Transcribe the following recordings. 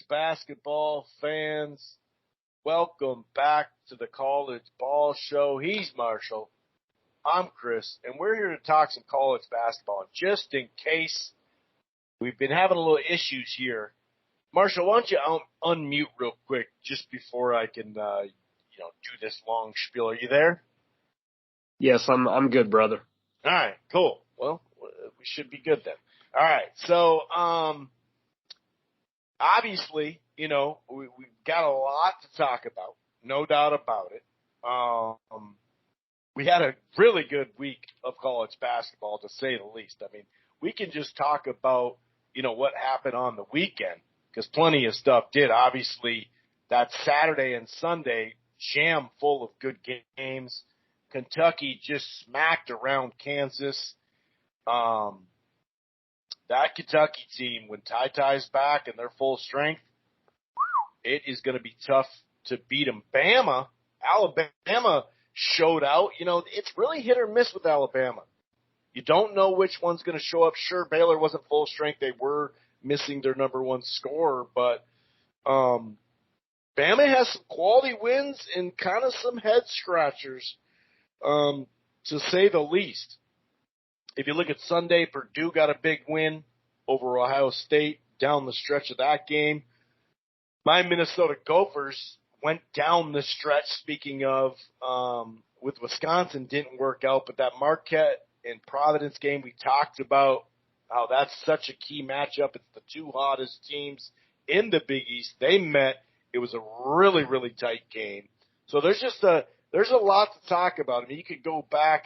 basketball fans. Welcome back to the College Ball Show. He's Marshall. I'm Chris, and we're here to talk some college basketball. And just in case we've been having a little issues here, Marshall, why don't you unmute real quick just before I can, do this long spiel. Are you there? Yes, I'm good, brother. All right, cool. Well, we should be good then. All right, so obviously, we've got a lot to talk about, no doubt about it. We had a really good week of college basketball, to say the least. I mean, we can just talk about, what happened on the weekend, because plenty of stuff did. Obviously, that Saturday and Sunday, jam full of good games. Kentucky just smacked around Kansas. That Kentucky team, when Ty's back and they're full strength, it is going to be tough to beat them. Alabama showed out. It's really hit or miss with Alabama. You don't know which one's going to show up. Sure, Baylor wasn't full strength. They were missing their number one scorer, but Bama has some quality wins and kind of some head scratchers, to say the least. If you look at Sunday, Purdue got a big win over Ohio State down the stretch of that game. My Minnesota Gophers went down the stretch, speaking of, with Wisconsin, didn't work out, but that Marquette and Providence game, we talked about how that's such a key matchup. It's the two hottest teams in the Big East. They met. It was a really, really tight game. So there's a lot to talk about. I mean, you could go back,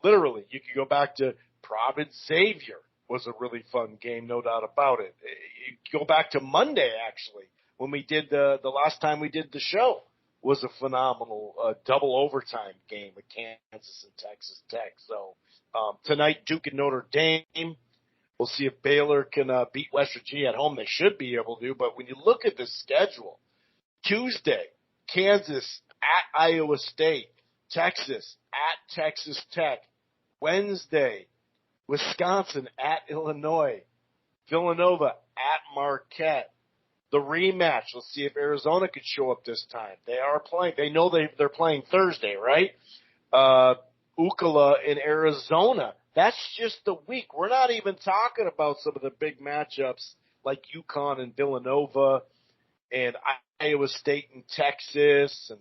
literally, you could go back to Providence Xavier was a really fun game, no doubt about it. You go back to Monday, actually, when we did the last time we did the show, was a phenomenal double overtime game with Kansas and Texas Tech. So tonight, Duke and Notre Dame. We'll see if Baylor can beat West Virginia at home. They should be able to. But when you look at the schedule, Tuesday, Kansas at Iowa State, Texas at Texas Tech, Wednesday, Wisconsin at Illinois, Villanova at Marquette. The rematch, let's see if Arizona could show up this time. They are playing. They know they're playing Thursday, right? UCLA in Arizona. That's just the week. We're not even talking about some of the big matchups like UConn and Villanova and Iowa State and Texas and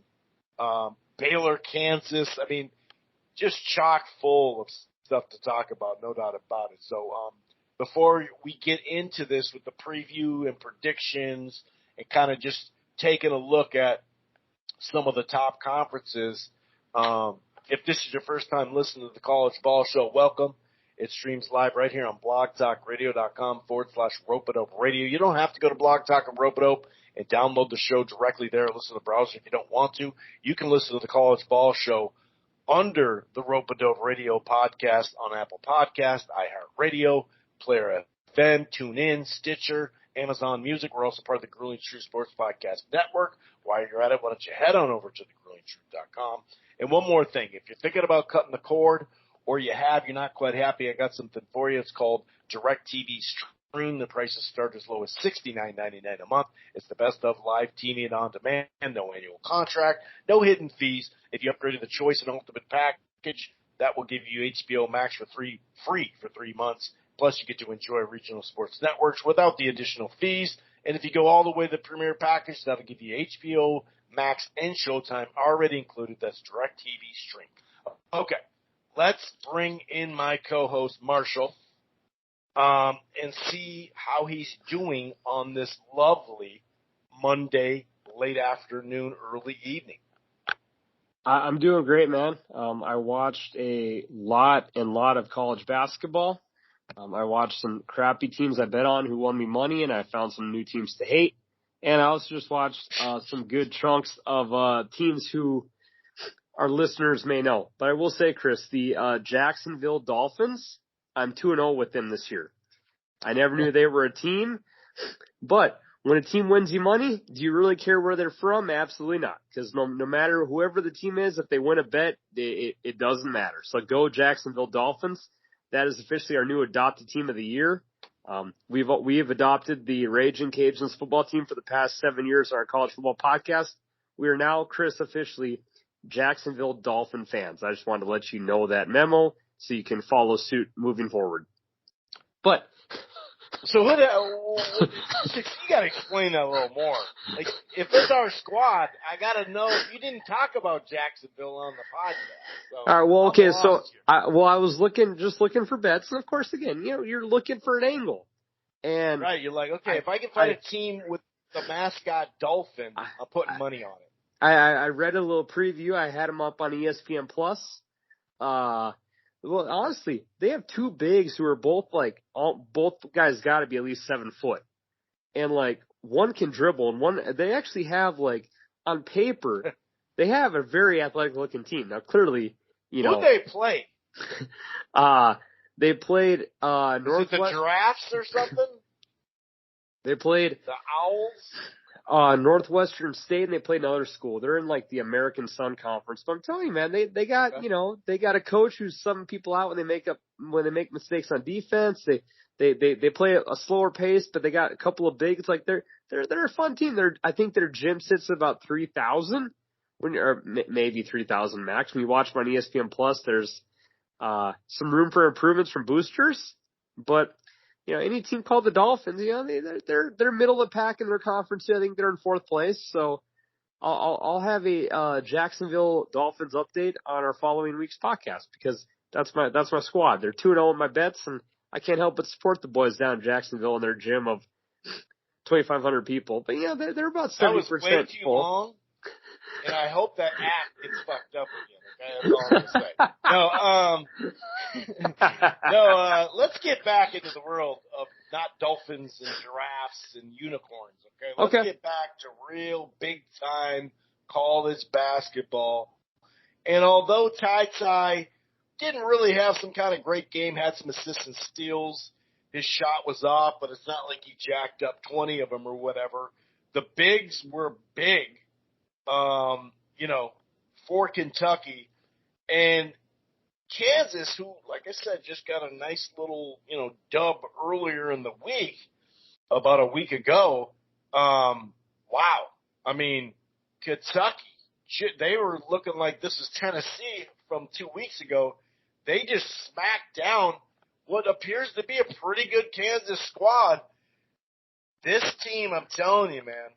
Baylor, Kansas. I mean, just chock full of stuff to talk about, no doubt about it. So before we get into this with the preview and predictions and kind of just taking a look at some of the top conferences, if this is your first time listening to the College Ball Show, welcome. It streams live right here on blogtalkradio.com/Rope-A-Dope Radio. You don't have to go to Blog Talk and Rope-A-Dope and download the show directly there. Listen to the browser if you don't want to. You can listen to the College Ball Show under the Rope-A-Dope Radio podcast on Apple Podcast, iHeartRadio, Player FM, TuneIn, Stitcher, Amazon Music. We're also part of the Grueling Truth Sports Podcast Network. While you're at it, why don't you head on over to thegruelingtruth.com. And one more thing, if you're thinking about cutting the cord or you're not quite happy, I got something for you. It's called DirecTV Stream. The prices start as low as $69.99 a month. It's the best of live TV and on demand, no annual contract, no hidden fees. If you upgrade to the Choice and Ultimate package, that will give you HBO Max for free for 3 months. Plus, you get to enjoy regional sports networks without the additional fees. And if you go all the way to the Premier package, that'll give you HBO Max and Showtime already included. That's DirecTV Stream. Okay, let's bring in my co-host, Marshall, and see how he's doing on this lovely Monday, late afternoon, early evening. I'm doing great, man. I watched a lot of college basketball. I watched some crappy teams I bet on who won me money, and I found some new teams to hate. And I also just watched some good chunks of teams who our listeners may know. But I will say, Chris, the Jacksonville Dolphins, I'm 2-0 with them this year. I never knew they were a team, but when a team wins you money, do you really care where they're from? Absolutely not. Because no matter whoever the team is, if they win a bet, it doesn't matter. So go Jacksonville Dolphins. That is officially our new adopted team of the year. We've adopted the Raging Cajuns football team for the past 7 years on our college football podcast. We are now, Chris, officially Jacksonville Dolphin fans. I just wanted to let you know that memo so you can follow suit moving forward. But so you got to explain that a little more. Like, if it's our squad, I got to know. You didn't talk about Jacksonville on the podcast. So all right. Well, okay. So I was looking for bets, and of course, again, you're looking for an angle, and right. You're like, okay, if I can find a team with the mascot dolphin, I'm putting money on it. I read a little preview. I had them up on ESPN Plus. Well, honestly, they have two bigs who are both both guys got to be at least 7 foot, and one can dribble, and they actually have on paper, they have a very athletic looking team. Now, clearly, who they play? They played Northwest. The Giraffes or something? They played the Owls. Northwestern State, and they played another school. They're in the American Sun Conference. But I'm telling you, man, they got they got a coach who's subbing people out when they make mistakes on defense. They play a slower pace, but they got a couple of bigs. They're a fun team. I think their gym sits at about 3,000 or maybe 3,000 max. When you watch them on ESPN Plus, there's some room for improvements from boosters, but any team called the Dolphins, they're middle of the pack in their conference. I think they're in 4th place. So I'll have a Jacksonville Dolphins update on our following week's podcast because that's my squad. They're 2-0 in my bets, and I can't help but support the boys down in Jacksonville in their gym of 2,500 people. But they're about 70% that was way too full. Long, and I hope that app gets fucked up again. Okay, that's all I'm gonna say. No, let's get back into the world of not dolphins and giraffes and unicorns. Okay, let's get back to real big time college basketball. And although Ty didn't really have some kind of great game, had some assists and steals, his shot was off, but it's not like he jacked up 20 of them or whatever. The bigs were big, for Kentucky. And Kansas, who, like I said, just got a nice little, dub earlier in the week, about a week ago. Wow. I mean, Kentucky, they were looking like this is Tennessee from 2 weeks ago. They just smacked down what appears to be a pretty good Kansas squad. This team, I'm telling you, man,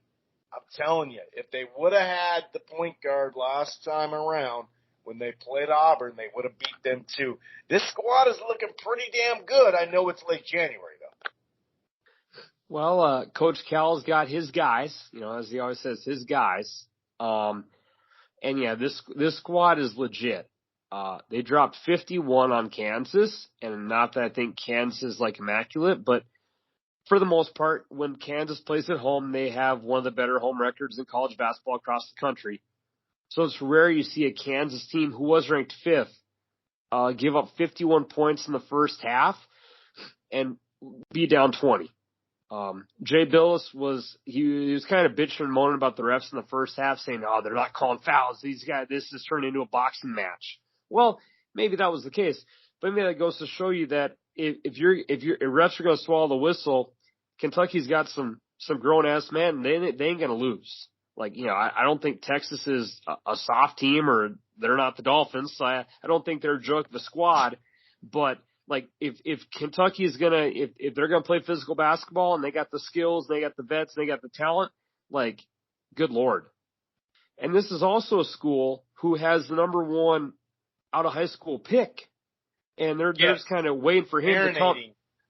if they would have had the point guard last time around, when they played Auburn, they would have beat them too. This squad is looking pretty damn good. I know it's late January, though. Well, Coach Cal's got his guys, as he always says, his guys. And yeah, this squad is legit. They dropped 51 on Kansas, and not that I think Kansas is immaculate, but for the most part, when Kansas plays at home, they have one of the better home records in college basketball across the country. So it's rare you see a Kansas team who was ranked 5th give up 51 points in the first half and be down 20. Jay Billis was kind of bitching and moaning about the refs in the first half, saying, "Oh, they're not calling fouls. These guys, this has turned into a boxing match." Well, maybe that was the case, but maybe that goes to show you that if refs are going to swallow the whistle, Kentucky's got some grown ass men. They ain't going to lose. I don't think Texas is a soft team, or they're not the Dolphins. So I don't think they're a joke of a squad. But if Kentucky is if they're gonna play physical basketball and they got the skills, they got the vets, they got the talent, good Lord. And this is also a school who has the number 1 out of high school pick, and they're just kind of waiting for him to come.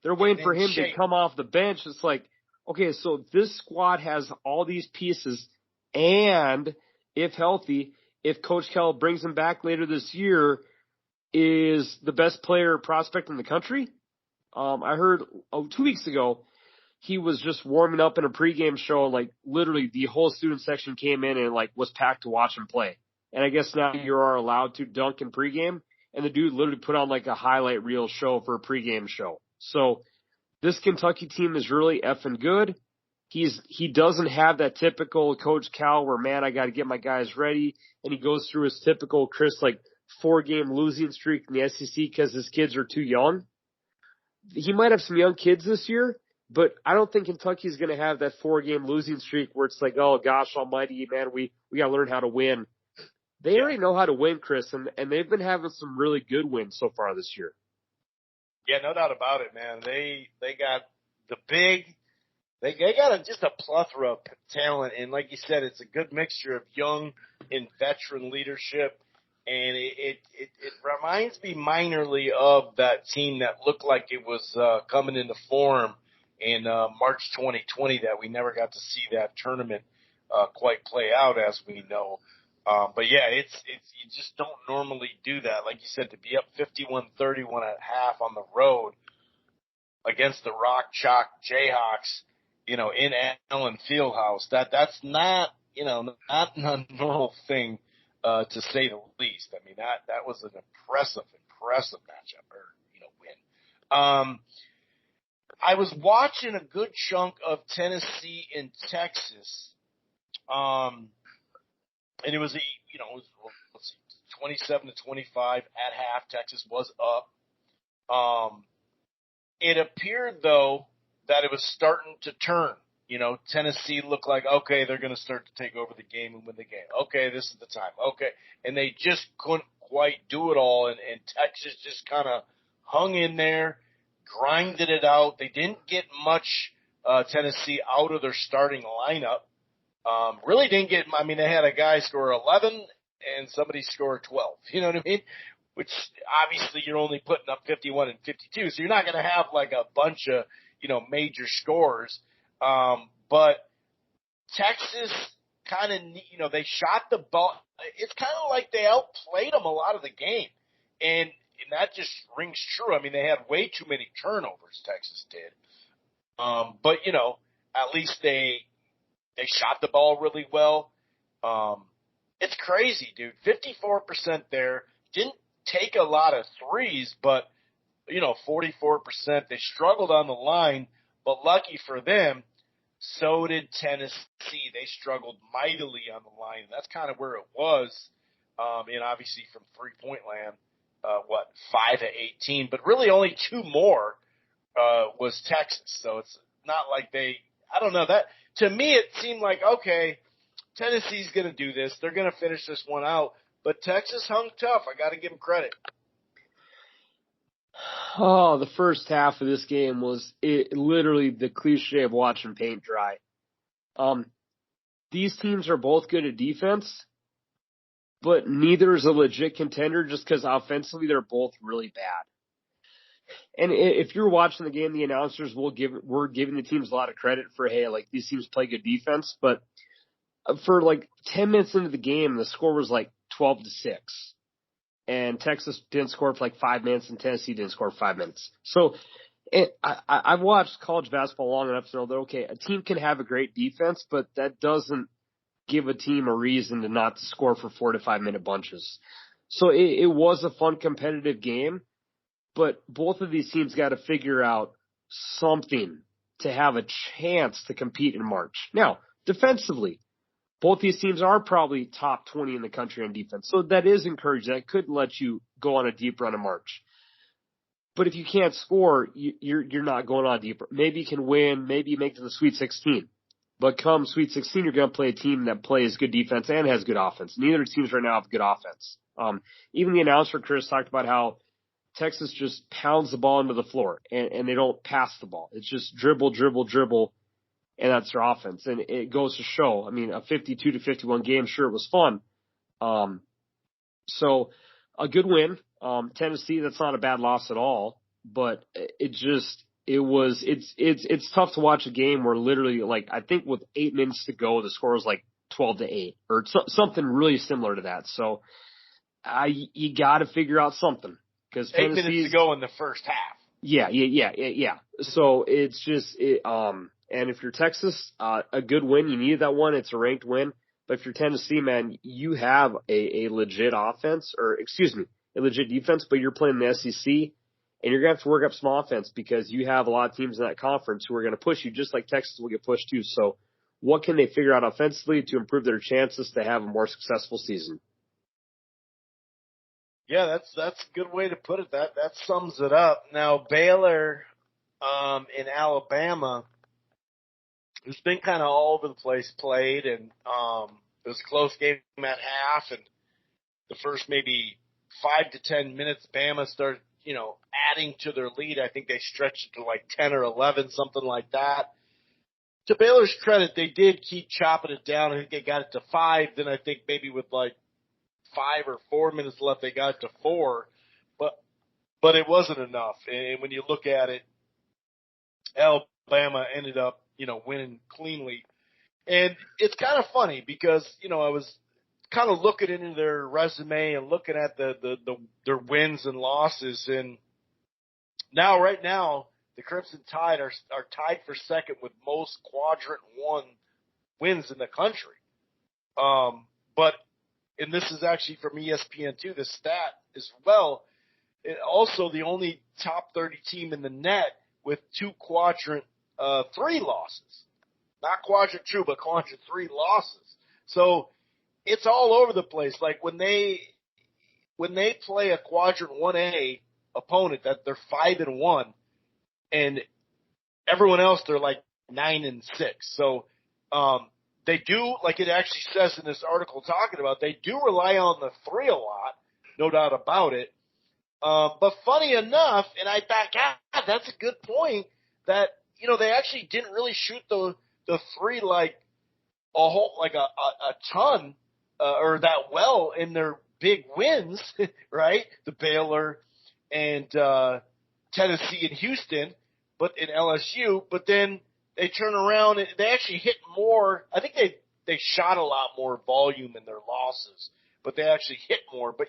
They're waiting for him to come off the bench. It's okay, so this squad has all these pieces. And if healthy, if Coach Cal brings him back later this year, is the best player prospect in the country. I heard 2 weeks ago he was just warming up in a pregame show. Literally the whole student section came in and was packed to watch him play. And I guess now you are allowed to dunk in pregame. And the dude literally put on a highlight reel show for a pregame show. So this Kentucky team is really effing good. He doesn't have that typical Coach Cal where, man, I got to get my guys ready. And he goes through his typical Chris, 4-game losing streak in the SEC because his kids are too young. he might have some young kids this year, but I don't think Kentucky's going to have that 4-game losing streak where it's like, oh gosh almighty, man, we got to learn how to win. They already know how to win, Chris, and they've been having some really good wins so far this year. Yeah, no doubt about it, man. They got they got just a plethora of talent, and like you said, it's a good mixture of young and veteran leadership. And it reminds me minorly of that team that looked like it was coming into form in March 2020 that we never got to see that tournament quite play out, as we know. But yeah, it's you just don't normally do that. Like you said, to be up 51-31 at half on the road against the Rock Chalk Jayhawks, in Allen Fieldhouse, that's not not a normal thing. To say the least. I mean, that was an impressive matchup or, win. I was watching a good chunk of Tennessee and Texas. And it was, let's see, 27-25 at half. Texas was up. It appeared though that it was starting to turn. Tennessee looked like, okay, they're going to start to take over the game and win the game. Okay, this is the time. Okay. And they just couldn't quite do it all. And Texas just kind of hung in there, grinded it out. They didn't get much Tennessee out of their starting lineup. Really didn't get – they had a guy score 11 and somebody score 12. You know what I mean? Which obviously you're only putting up 51 and 52. So you're not going to have like a bunch of, major scores. But Texas kind of, they shot the ball. It's kind of like they outplayed them a lot of the game. And that just rings true. They had way too many turnovers, Texas did. But, at least they shot the ball really well. It's crazy, dude. 54% there. Didn't take a lot of threes, but, 44%. They struggled on the line, but lucky for them, so did Tennessee. They struggled mightily on the line. That's kind of where it was. And obviously from 3-point land, 5 of 18, but really only 2 more, was Texas. So it's not like I don't know that to me, it seemed like, okay, Tennessee's going to do this. They're going to finish this one out, but Texas hung tough. I got to give them credit. Oh, the first half of this game was literally the cliche of watching paint dry. These teams are both good at defense, but neither is a legit contender just because offensively they're both really bad. And if you're watching the game, the announcers we're giving the teams a lot of credit for, hey, like these teams play good defense, but for like 10 minutes into the game, the score was like 12-6. And Texas didn't score for like 5 minutes, and Tennessee didn't score for 5 minutes. So I've watched college basketball long enough to know that, okay, a team can have a great defense, but that doesn't give a team a reason to not score for 4 to 5 minute bunches. So it was a fun, competitive game, but both of these teams got to figure out something to have a chance to compete in March. Now, defensively, both these teams are probably top 20 in the country on defense. So that is encouraging. That could let you go on a deep run in March. But if you can't score, you're not going on deeper. Maybe you can win. Maybe you make it to the Sweet 16. But come Sweet 16, you're going to play a team that plays good defense and has good offense. Neither teams right now have good offense. Even the announcer, Chris, talked about how Texas just pounds the ball into the floor and they don't pass the ball. It's just dribble, dribble, dribble. And that's their offense. And it goes to show, a 52-51 game, sure, it was fun. So a good win. Tennessee, that's not a bad loss at all, but it's tough to watch a game where literally, like, I think with 8 minutes to go, the score was like 12-8 or something really similar to that. So you got to figure out something because 8 minutes to go in the first half. Yeah. So it's just, and if you're Texas, a good win, you needed that one. It's a ranked win. But if you're Tennessee, man, you have a legit offense, a legit defense, but you're playing the SEC, and you're going to have to work up some offense because you have a lot of teams in that conference who are going to push you just like Texas will get pushed too. So what can they figure out offensively to improve their chances to have a more successful season? Yeah, that's a good way to put it. That sums it up. Now Baylor in Alabama, it's been kind of all over the place played, and it was a close game at half, and the first maybe 5 to 10 minutes, Bama started, adding to their lead. I think they stretched it to like 10 or 11, something like that. To Baylor's credit, they did keep chopping it down. I think they got it to 5. Then I think maybe with like 5 or 4 minutes left, they got it to 4. But it wasn't enough. And when you look at it, Alabama ended up, winning cleanly. And it's kind of funny because, I was kind of looking into their resume and looking at their wins and losses. And right now, the Crimson Tide are tied for second with most Quadrant 1 wins in the country. And this is actually from ESPN too, the stat as well. Also the only top 30 team in the net with 2 Quadrant 3 losses. Not Quadrant 2, but Quadrant 3 losses. So it's all over the place. Like when they play a Quadrant 1A opponent that they're 5-1, and everyone else they're like 9-6. So they do, like it actually says in this article talking about, they do rely on the 3 a lot, no doubt about it. But funny enough, and I thought, God, that's a good point, that they actually didn't really shoot the 3 like a ton or that well in their big wins, right? The Baylor and Tennessee and Houston, but in LSU. But then they turn around and they actually hit more. I think they shot a lot more volume in their losses, but they actually hit more. But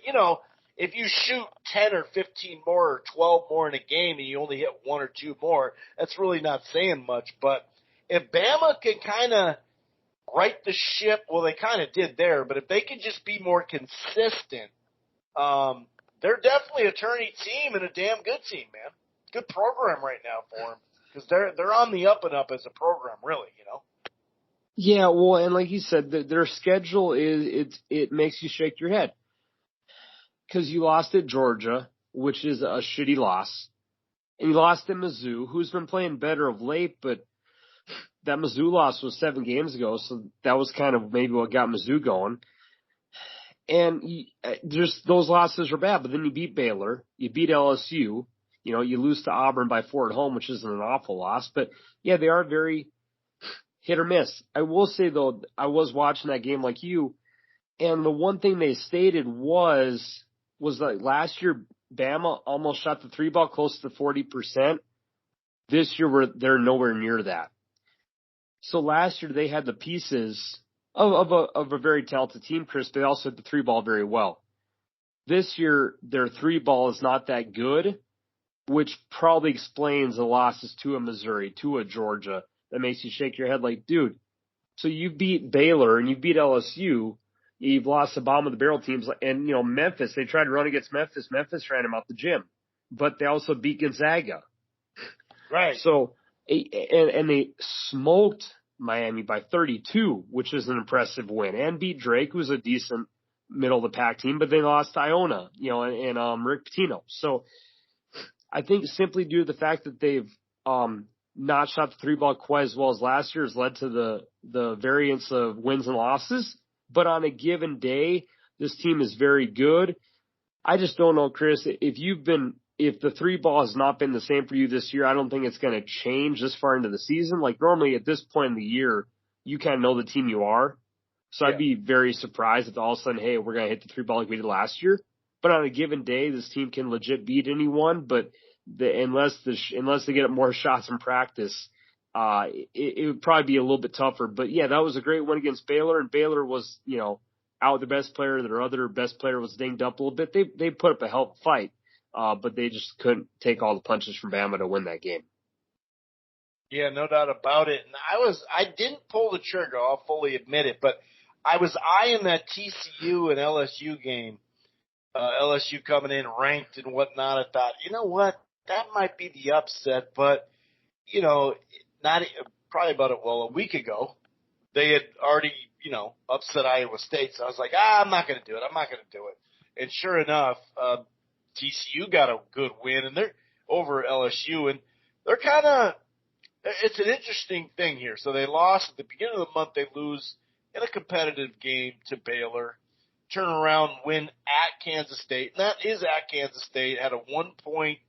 if you shoot 10 or 15 more or 12 more in a game and you only hit 1 or 2 more, that's really not saying much. But if Bama can kind of right the ship, well, they kind of did there, but if they can just be more consistent, they're definitely a tourney team and a damn good team, man. Good program right now for them because they're on the up and up as a program, really, Yeah, well, and like you said, their schedule it makes you shake your head. Because you lost at Georgia, which is a shitty loss. And you lost at Mizzou, who's been playing better of late, but that Mizzou loss was 7 games ago, so that was kind of maybe what got Mizzou going. And just those losses are bad, but then you beat Baylor, you beat LSU, you lose to Auburn by 4 at home, which isn't an awful loss, but yeah, they are very hit or miss. I will say though, I was watching that game like you, and the one thing they stated was that last year Bama almost shot the 3 ball close to 40%. This year they're nowhere near that. So last year they had the pieces of a very talented team, Chris. They also hit the 3 ball very well. This year their 3 ball is not that good, which probably explains the losses to a Missouri, to a Georgia. That makes you shake your head like, dude, so you beat Baylor and you beat LSU. You've lost the bottom of the barrel teams, and Memphis. They tried to run against Memphis. Memphis ran them out the gym, but they also beat Gonzaga. Right. So, and they smoked Miami by 32, which is an impressive win, and beat Drake, who's a decent middle of the pack team, but they lost to Iona, and Rick Pitino. So, I think simply due to the fact that they've not shot the 3 ball quite as well as last year has led to the variance of wins and losses. But on a given day, this team is very good. I just don't know, Chris, if the 3 ball has not been the same for you this year, I don't think it's going to change this far into the season. Like normally at this point in the year, you kind of know the team you are. So yeah. I'd be very surprised if all of a sudden, hey, we're going to hit the 3 ball like we did last year. But on a given day, this team can legit beat anyone. But unless they get more shots in practice, it would probably be a little bit tougher. But yeah, that was a great win against Baylor, and Baylor was, out the best player. Their other best player was dinged up a little bit. They put up a hell of a fight, but they just couldn't take all the punches from Bama to win that game. Yeah, no doubt about it. And I didn't pull the trigger, I'll fully admit it, but I was eyeing that TCU and LSU game. LSU coming in ranked and whatnot. I thought, you know what, that might be the upset, but not probably about a week ago, they had already, upset Iowa State. So I was like, I'm not going to do it. And sure enough, TCU got a good win, and they're over LSU. And they're kind of, it's an interesting thing here. So they lost at the beginning of the month. They lose in a competitive game to Baylor, turn around, win at Kansas State. And that is at Kansas State. Had a 1-point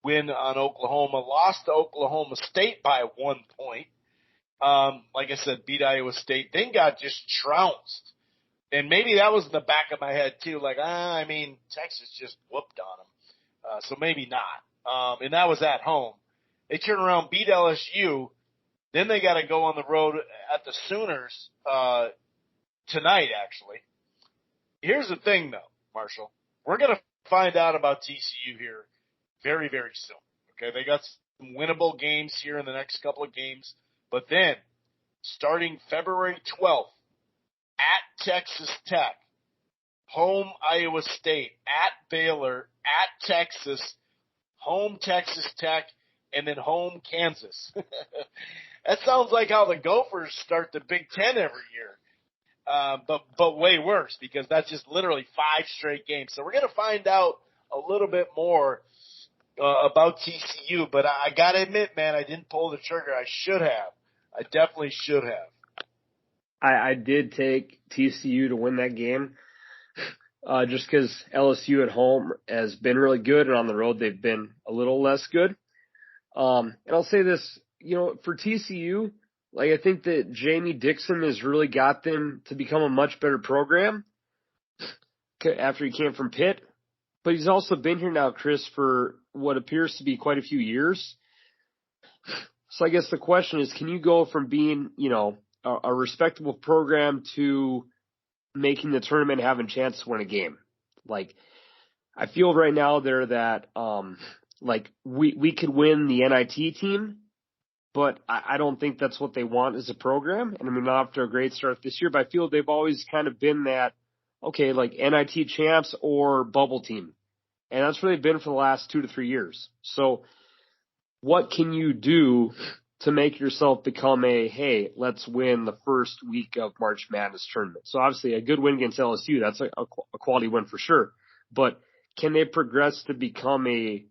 win on Oklahoma. Lost to Oklahoma State by 1 point. Like I said, beat Iowa State. Then got just trounced. And maybe that was in the back of my head too. Like, I mean, Texas just whooped on them. So maybe not. And that was at home. They turn around, beat LSU. Then they got to go on the road at the Sooners tonight, actually. Here's the thing, though, Marshall. We're going to find out about TCU here very, very soon. Okay, they got some winnable games here in the next couple of games. But then, starting February 12th, at Texas Tech, home Iowa State, at Baylor, at Texas, home Texas Tech, and then home Kansas. That sounds like how the Gophers start the Big Ten every year. But way worse, because that's just literally 5 straight games. So we're going to find out a little bit more about TCU. But I got to admit, man, I didn't pull the trigger. I should have. I definitely should have. I did take TCU to win that game just because LSU at home has been really good, and on the road they've been a little less good. And I'll say this, for TCU, like I think that Jamie Dixon has really got them to become a much better program after he came from Pitt. But he's also been here now, Chris, for what appears to be quite a few years. So I guess the question is, can you go from being, a respectable program to making the tournament and having a chance to win a game? Like, I feel right now there that, we could win the NIT team, but I don't think that's what they want as a program. And I mean, not after a great start this year, but I feel they've always kind of been that, okay, like NIT champs or bubble team. And that's where they've been for the last 2 to 3 years. So what can you do to make yourself become hey, let's win the first week of March Madness tournament? So obviously a good win against LSU, that's a quality win for sure. But can they progress to become a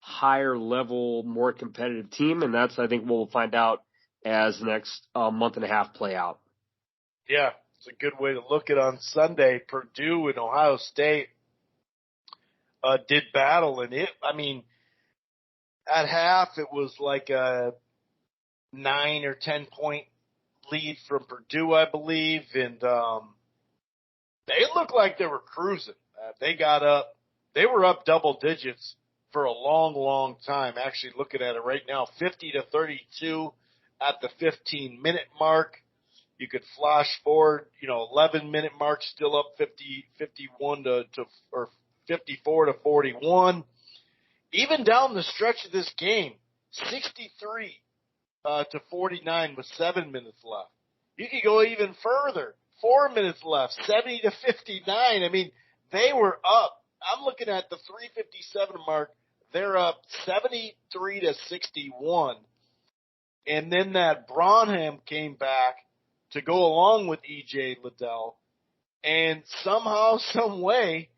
higher level, more competitive team? And that's, I think, what we'll find out as the next month and a half play out. Yeah, it's a good way to look at it. On Sunday, Purdue and Ohio State did battle, and at half it was like a 9 or 10 point lead from Purdue, I believe, and they looked like they were cruising. They got up, they were up double digits for a long, long time. Actually, looking at it right now, 50-32 at the 15-minute mark. You could flash forward, 11-minute mark, still up 51 or 54-41. Even down the stretch of this game, 63-49 with 7 minutes left. You could go even further. 4 minutes left, 70-59. I mean, they were up. I'm looking at the 3:57 mark. They're up 73-61. And then that Bronham came back to go along with E.J. Liddell. And somehow, some way,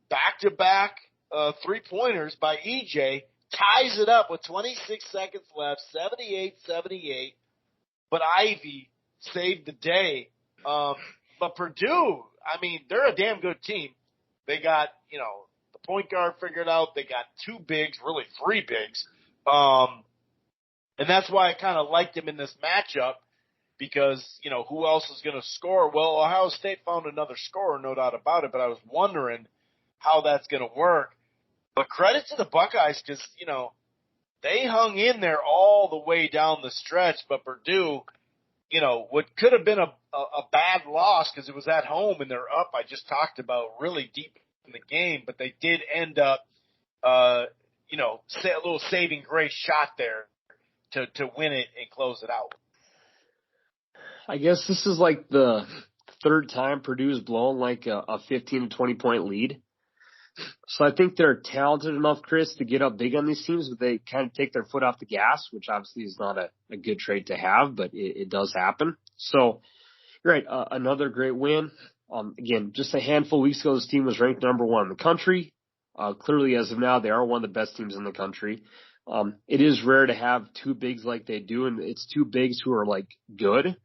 back-to-back 3-pointers by E.J. ties it up with 26 seconds left, 78-78. But Ivy saved the day. But Purdue, they're a damn good team. They got, the point guard figured out. They got 2 bigs, really 3 bigs. And that's why I kind of liked them in this matchup because, who else is going to score? Well, Ohio State found another scorer, no doubt about it, but I was wondering how that's going to work. But credit to the Buckeyes because, they hung in there all the way down the stretch, but Purdue, what could have been a bad loss because it was at home and they're up, I just talked about, really deep in the game, but they did end up, a little saving grace shot there to win it and close it out. I guess this is like the third time Purdue's blown like a 15 to 20 point lead. So I think they're talented enough, Chris, to get up big on these teams, but they kind of take their foot off the gas, which obviously is not a good trait to have, but it does happen. So you're right. Another great win. Again, just a handful of weeks ago, this team was ranked number 1 in the country. Clearly, as of now, they are one of the best teams in the country. It is rare to have two bigs like they do, and it's two bigs who are like good.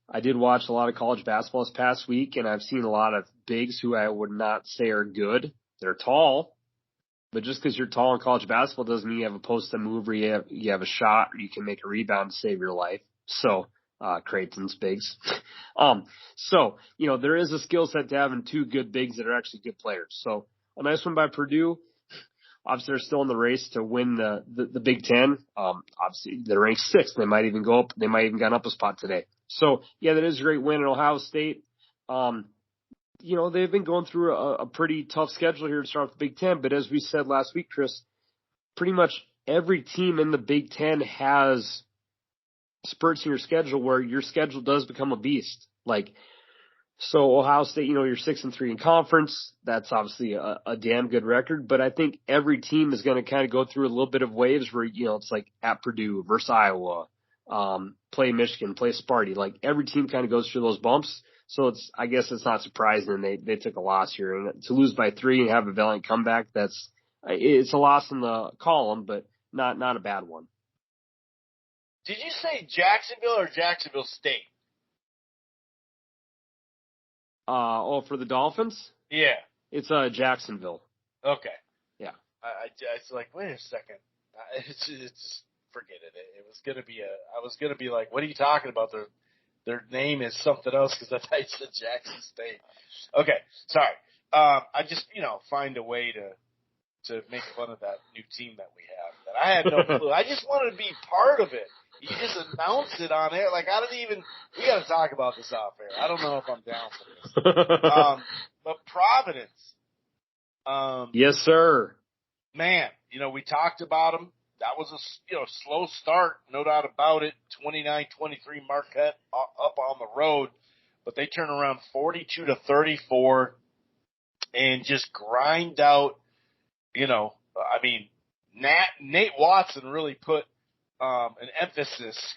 I did watch a lot of college basketball this past week, and I've seen a lot of bigs who I would not say are good. They're tall, but just because you're tall in college basketball doesn't mean you have a post-up move or you have a shot or you can make a rebound to save your life. So, Creighton's bigs. So, there is a skill set to having two good bigs that are actually good players. So, a nice one by Purdue. Obviously, they're still in the race to win the Big Ten. Obviously, they're ranked sixth. They might even go up. They might even get up a spot today. So, yeah, that is a great win in Ohio State. They've been going through a pretty tough schedule here to start with the Big Ten. But as we said last week, Chris, pretty much every team in the Big Ten has spurts in your schedule where your schedule does become a beast. So Ohio State, you're 6-3 in conference. That's obviously a damn good record. But I think every team is going to kind of go through a little bit of waves where, it's like at Purdue versus Iowa, play Michigan, play Sparty. Like every team kind of goes through those bumps. So I guess it's not surprising they took a loss here. And to lose by 3 and have a valiant comeback, it's a loss in the column, but not a bad one. Did you say Jacksonville or Jacksonville State? For the Dolphins? Yeah. It's Jacksonville. Okay. Yeah. I was like, wait a second. It's just forget it. It was gonna be I was gonna be like, what are you talking about? Their name is something else because I thought you said Jackson State. Okay, sorry. I just find a way to make fun of that new team that we have. That I had no clue. I just wanted to be part of it. You just announced it on air. Like, we got to talk about this off air. I don't know if I'm down for this. But Providence. Yes, sir. Man, we talked about them. That was a slow start, no doubt about it. 29-23 Marquette up on the road. But they turn around 42-34 and just grind out, Nate Watson really put an emphasis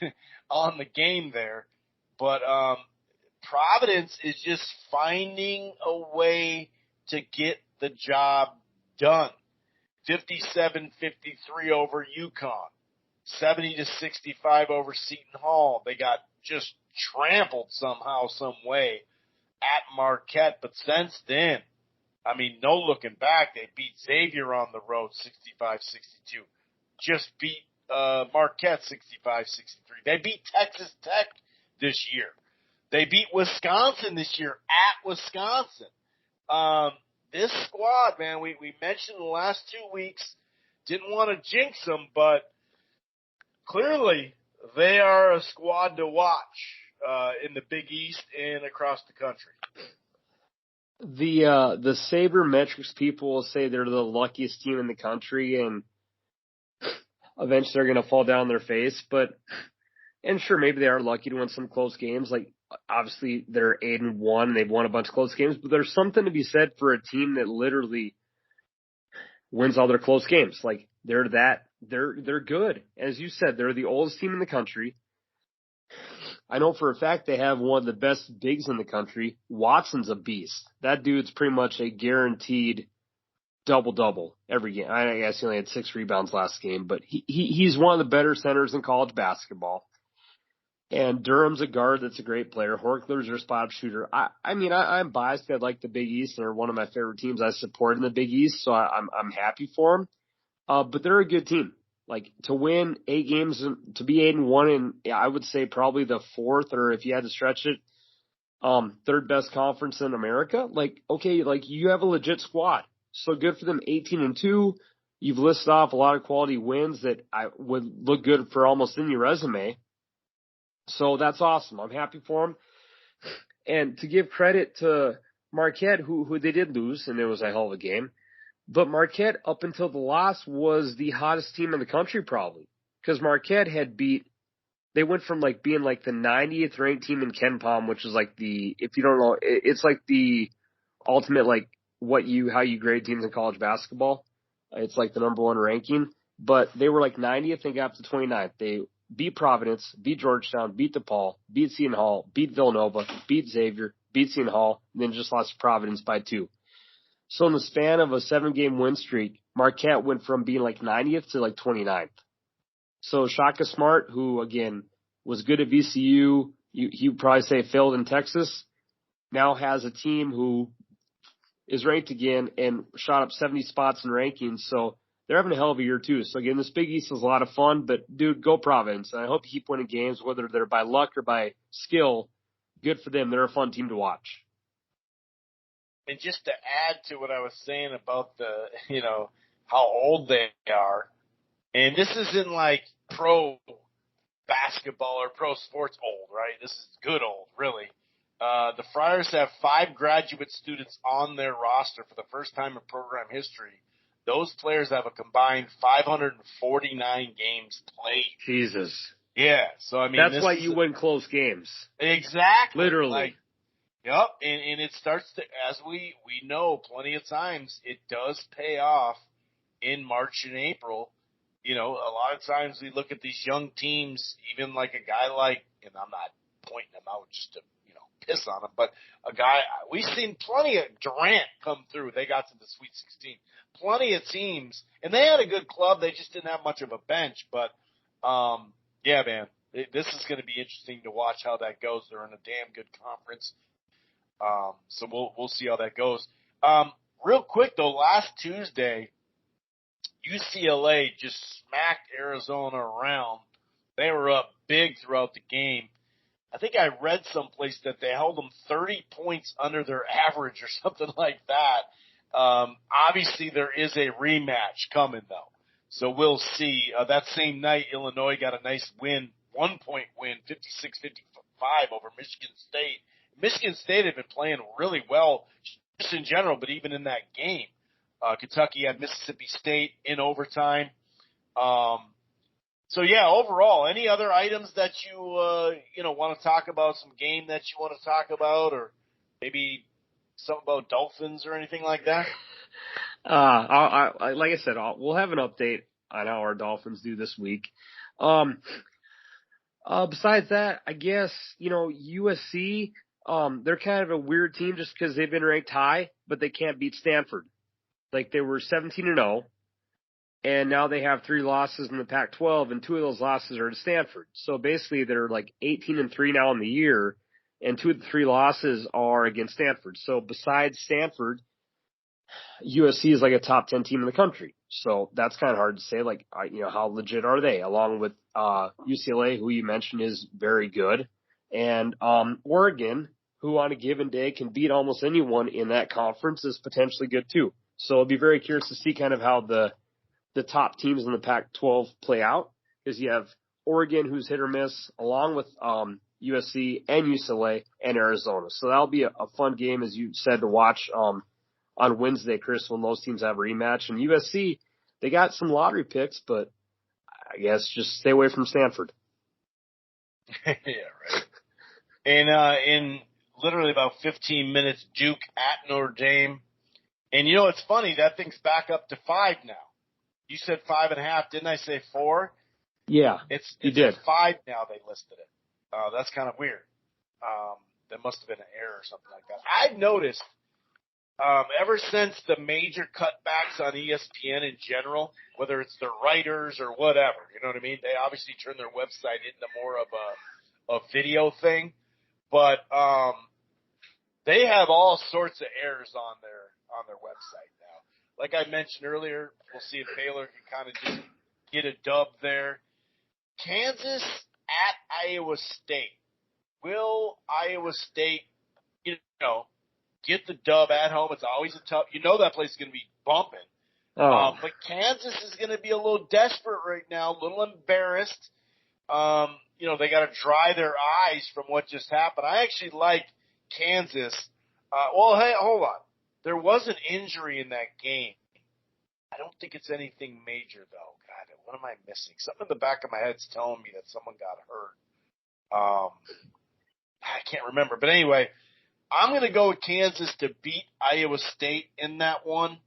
on the game there. But Providence is just finding a way to get the job done. 57-53 over UConn. 70-65 over Seton Hall. They got just trampled somehow, some way at Marquette. But since then, no looking back. They beat Xavier on the road 65-62. Just beat Marquette 65-63. They beat Texas Tech this year. They beat Wisconsin this year at Wisconsin. This squad, man, we mentioned the last 2 weeks, didn't want to jinx them, but clearly they are a squad to watch in the Big East and across the country. The sabermetrics people will say they're the luckiest team in the country, and eventually they're going to fall down their face. And sure, maybe they are lucky to win some close games. Like, obviously, they're 8-1. They've won a bunch of close games, but there's something to be said for a team that literally wins all their close games. Like, they're good. As you said, they're the oldest team in the country. I know for a fact they have one of the best bigs in the country. Watson's a beast. That dude's pretty much a guaranteed double-double every game. I guess he only had 6 rebounds last game, but he's one of the better centers in college basketball. And Durham's a guard that's a great player. Horchler's their spot-up shooter. I'm biased. I like the Big East. They're one of my favorite teams I support in the Big East, so I'm happy for them. But they're a good team. Like, to win 8 games, to be 8-1, and I would say probably the 4th, or if you had to stretch it, 3rd best conference in America. Like, okay, like, you have a legit squad. So good for them. 18-2. You've listed off a lot of quality wins that I would look good for almost any resume. So that's awesome. I'm happy for them. And to give credit to Marquette, who they did lose, and it was a hell of a game. But Marquette, up until the loss, was the hottest team in the country probably. Because Marquette they went from being the 90th ranked team in KenPom, which is if you don't know, it's the ultimate how you grade teams in college basketball. It's the number 1 ranking. But they were 90th and got up to 29th. They beat Providence, beat Georgetown, beat DePaul, beat Seton Hall, beat Villanova, beat Xavier, beat Seton Hall, and then just lost to Providence by 2. So in the span of a 7-game win streak, Marquette went from being like 90th to like 29th. So Shaka Smart, who again was good at VCU, you probably say failed in Texas, now has a team who is ranked again and shot up 70 spots in rankings. So they're having a hell of a year too. So again, this Big East is a lot of fun, but dude, go Providence. I hope you keep winning games, whether they're by luck or by skill. Good for them. They're a fun team to watch. And just to add to what I was saying about the, how old they are, and this isn't like pro basketball or pro sports old, right? This is good old, really. The Friars have 5 graduate students on their roster for the first time in program history. Those players have a combined 549 games played. Jesus. Yeah, so I mean, that's why you win close games. Exactly. Literally. Yep, and it starts to, as we know plenty of times, it does pay off in March and April. A lot of times we look at these young teams, even like a guy like, and I'm not pointing them out just to, piss on him, but a guy, we've seen plenty of Durant come through. They got to the Sweet 16. Plenty of teams, and they had a good club. They just didn't have much of a bench, but, yeah, man, this is going to be interesting to watch how that goes. They're in a damn good conference. So we'll see how that goes. Real quick though, last Tuesday, UCLA just smacked Arizona around. They were up big throughout the game. I think I read someplace that they held them 30 points under their average or something like that. Obviously there is a rematch coming though. So we'll see. That same night, Illinois got a nice win, 1-point win, 56-55 over Michigan State. Michigan State had been playing really well just in general, but even in that game, Kentucky had Mississippi State in overtime. So yeah, overall, any other items that you want to talk about? Some game that you want to talk about, or maybe something about Dolphins or anything like that? Like I said, we'll have an update on how our Dolphins do this week. Besides that, I guess USC. They're kind of a weird team just because they've been ranked high, but they can't beat Stanford. Like they were 17-0, and now they have 3 losses in the Pac-12, and 2 of those losses are to Stanford. So basically, they're like 18-3 now in the year, and 2 of the 3 losses are against Stanford. So besides Stanford, USC is like a top 10 team in the country. So that's kind of hard to say. Like, how legit are they? Along with UCLA, who you mentioned is very good, and Oregon, who on a given day can beat almost anyone in that conference, is potentially good too. So I'll be very curious to see kind of how the top teams in the Pac-12 play out, because you have Oregon, who's hit or miss, along with USC and UCLA and Arizona. So that'll be a fun game, as you said, to watch on Wednesday, Chris, when those teams have a rematch. And USC, they got some lottery picks, but I guess just stay away from Stanford. Yeah, right. And in literally about 15 minutes, Duke at Notre Dame. And it's funny, that thing's back up to 5 now. You said 5.5, didn't I say 4? Yeah, it's you did. 5 now. They listed it. That's kind of weird. There must have been an error or something like that. I've noticed ever since the major cutbacks on ESPN in general, whether it's the writers or whatever, you know what I mean? They obviously turn their website into more of a video thing, but they have all sorts of errors on their website now. Like I mentioned earlier, we'll see if Baylor can kind of just get a dub there. Kansas at Iowa State. Will Iowa State, get the dub at home? It's always a tough. That place is going to be bumping. But Kansas is going to be a little desperate right now, a little embarrassed. They got to dry their eyes from what just happened. I actually like Kansas. Hey, hold on. There was an injury in that game. I don't think it's anything major, though. God, what am I missing? Something in the back of my head's telling me that someone got hurt. I can't remember. But anyway, I'm going to go with Kansas to beat Iowa State in that one.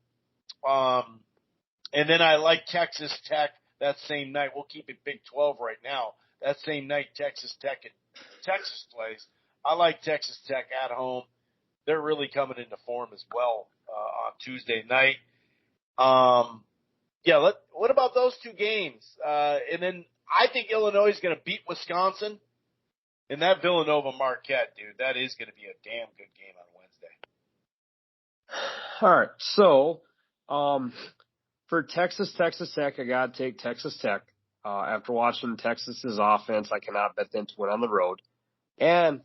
And then I like Texas Tech that same night. We'll keep it Big 12 right now. That same night, Texas Tech and Texas plays. I like Texas Tech at home. They're really coming into form as well on Tuesday night. Yeah, what about those two games? And then I think Illinois is going to beat Wisconsin. And that Villanova-Marquette, dude, that is going to be a damn good game on Wednesday. All right. So, for Texas Tech, I got to take Texas Tech. After watching Texas's offense, I cannot bet them to win on the road. And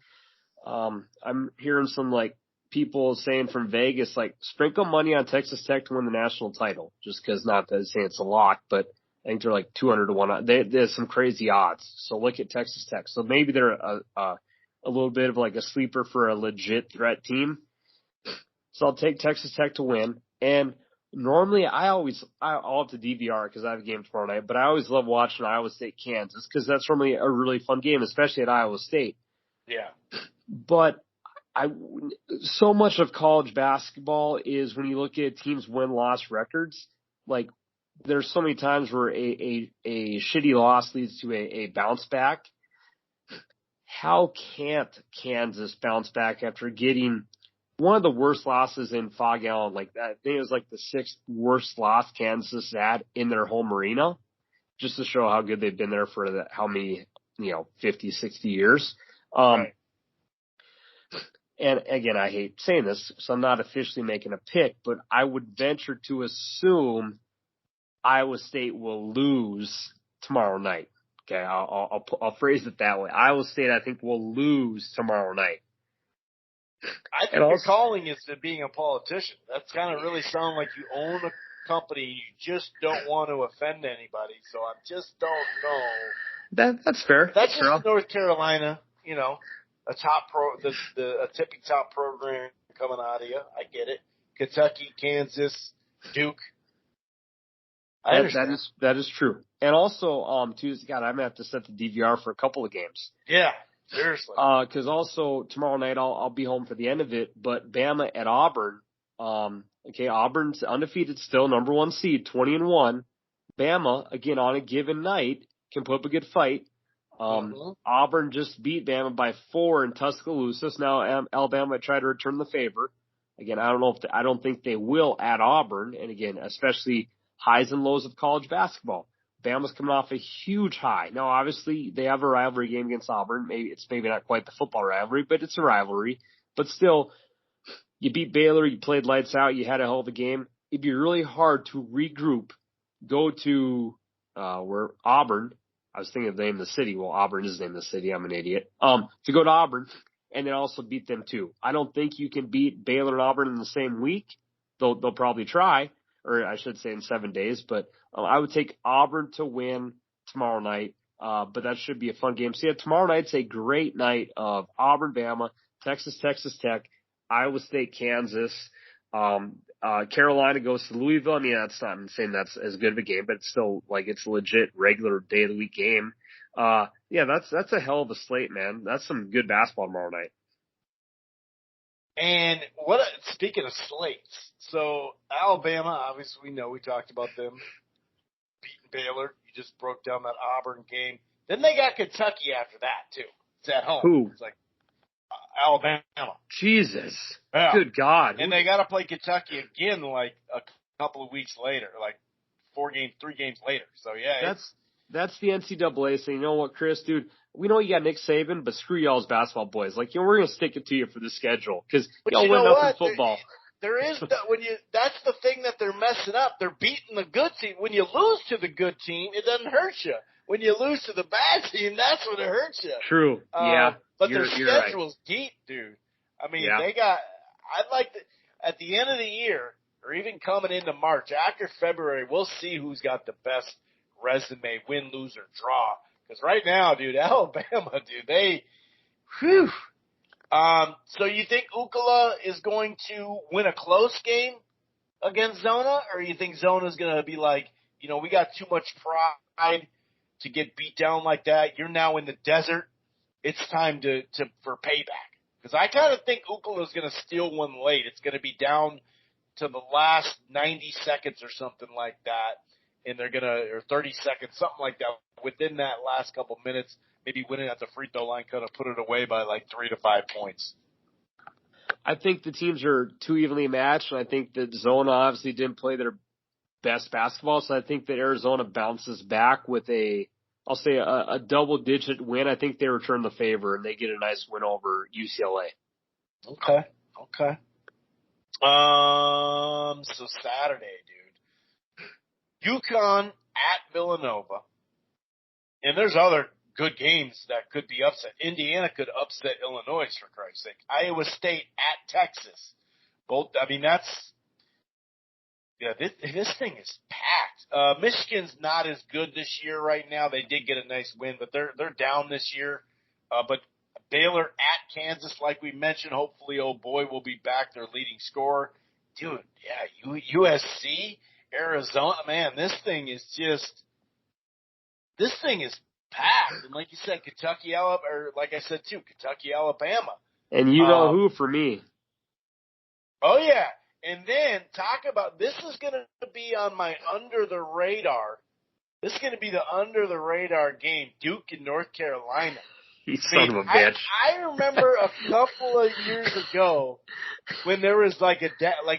I'm hearing some like people saying from Vegas, like sprinkle money on Texas Tech to win the national title, just because not to say it's a lock, but I think they're like 200 to 1. There's some crazy odds. So look at Texas Tech. So maybe they're a little bit of like a sleeper for a legit threat team. So I'll take Texas Tech to win. And normally I'll have to DVR because I have a game tomorrow night, but I always love watching Iowa State Kansas because that's normally a really fun game, especially at Iowa State. Yeah. But so much of college basketball is when you look at teams' win-loss records, like there's so many times where a shitty loss leads to a bounce back. How can't Kansas bounce back after getting one of the worst losses in Fog Allen? Like that, I think it was like the 6th worst loss Kansas had in their home arena, just to show how good they've been there for how many, 50, 60 years. Right. And again, I hate saying this, so I'm not officially making a pick, but I would venture to assume Iowa State will lose tomorrow night. Okay, I'll phrase it that way. Iowa State, I think, will lose tomorrow night. I think you're calling it to being a politician. That's kind of really sound like you own a company. You just don't want to offend anybody. So I just don't know. That's fair. That's just North Carolina, a top a tipping top program coming out of you. I get it. Kentucky, Kansas, Duke. I understand. That is true. And also, Tuesday, God, I'm gonna have to set the DVR for a couple of games. Yeah, seriously. Because also tomorrow night I'll be home for the end of it. But Bama at Auburn. Auburn's undefeated still, number 1 seed, 20-1. Bama again on a given night can put up a good fight. Auburn just beat Bama by 4 in Tuscaloosa. So now Alabama might try to return the favor. Again, I don't think they will at Auburn. And again, especially highs and lows of college basketball. Bama's coming off a huge high. Now, obviously, they have a rivalry game against Auburn. It's maybe not quite the football rivalry, but it's a rivalry. But still, you beat Baylor, you played lights out, you had a hell of a game. It'd be really hard to regroup, go to where Auburn. I was thinking of the name of the city. Well, Auburn is the name of the city. I'm an idiot. To go to Auburn and then also beat them too. I don't think you can beat Baylor and Auburn in the same week. They'll probably try, or I should say in 7 days. But I would take Auburn to win tomorrow night. But that should be a fun game. So yeah, tomorrow night's a great night of Auburn, Bama, Texas Tech, Iowa State, Kansas. Carolina goes to Louisville. I mean, that's not saying that's as good of a game, but it's still like it's a legit regular day of the week game. Yeah, that's a hell of a slate, man. That's some good basketball tomorrow night. And speaking of slates, so Alabama, obviously we know we talked about them beating Baylor. You just broke down that Auburn game. Then they got Kentucky after that too. It's at home. Who? It's like Alabama. Jesus. Yeah. Good God. And they got to play Kentucky again like a couple of weeks later, like 3 games later. So yeah, that's the NCAA saying, you know what, Chris, dude, we know you got Nick Saban, but screw y'all's basketball boys. Like, we're going to stick it to you for the schedule because y'all win enough in football. There is that's the thing that they're messing up. They're beating the good team. When you lose to the good team, it doesn't hurt you. When you lose to the bad team, that's when it hurts you. True. Yeah. But their schedule's deep, dude. I mean, I'd like to, at the end of the year, or even coming into March, after February, we'll see who's got the best resume, win, lose, or draw. Because right now, dude, Alabama, dude, so you think Ukala is going to win a close game against Zona, or you think Zona's going to be like, we got too much pride to get beat down like that? You're now in the desert. It's time for payback. Because I kind of think Ukala is going to steal one late. It's going to be down to the last 90 seconds or something like that. And they're going to, or 30 seconds, something like that. Within that last couple minutes, maybe winning at the free throw line could have put it away by like 3 to 5 points. I think the teams are too evenly matched, and I think that Zona obviously didn't play their best basketball. So I think that Arizona bounces back with I'll say a double-digit win. I think they return the favor and they get a nice win over UCLA. Okay. So Saturday, dude. UConn at Villanova. And there's other good games that could be upset. Indiana could upset Illinois, for Christ's sake. Iowa State at Texas. This thing is packed. Michigan's not as good this year right now. They did get a nice win, but they're down this year. But Baylor at Kansas, like we mentioned, hopefully, oh boy, will be back, their leading scorer. Dude, yeah, USC, Arizona, man, this thing is packed. And like you said, Kentucky, Alabama. And you know who for me. Oh, yeah. And then talk about, this is going to be on my under the radar. This is going to be the under the radar game, Duke and North Carolina. You son of a bitch. I remember a couple of years ago when there was like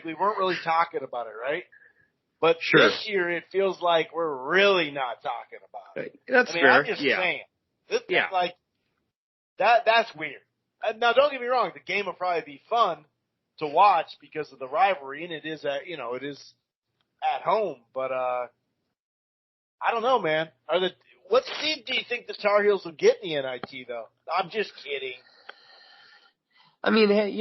we weren't really talking about it, right? But sure. This year it feels like we're really not talking about it. That's fair. I'm just saying. That's weird. Now don't get me wrong, the game will probably be fun to watch because of the rivalry, and it is at home. But I don't know, man. What seed do you think the Tar Heels will get in the NIT, though? I'm just kidding. I mean, hey,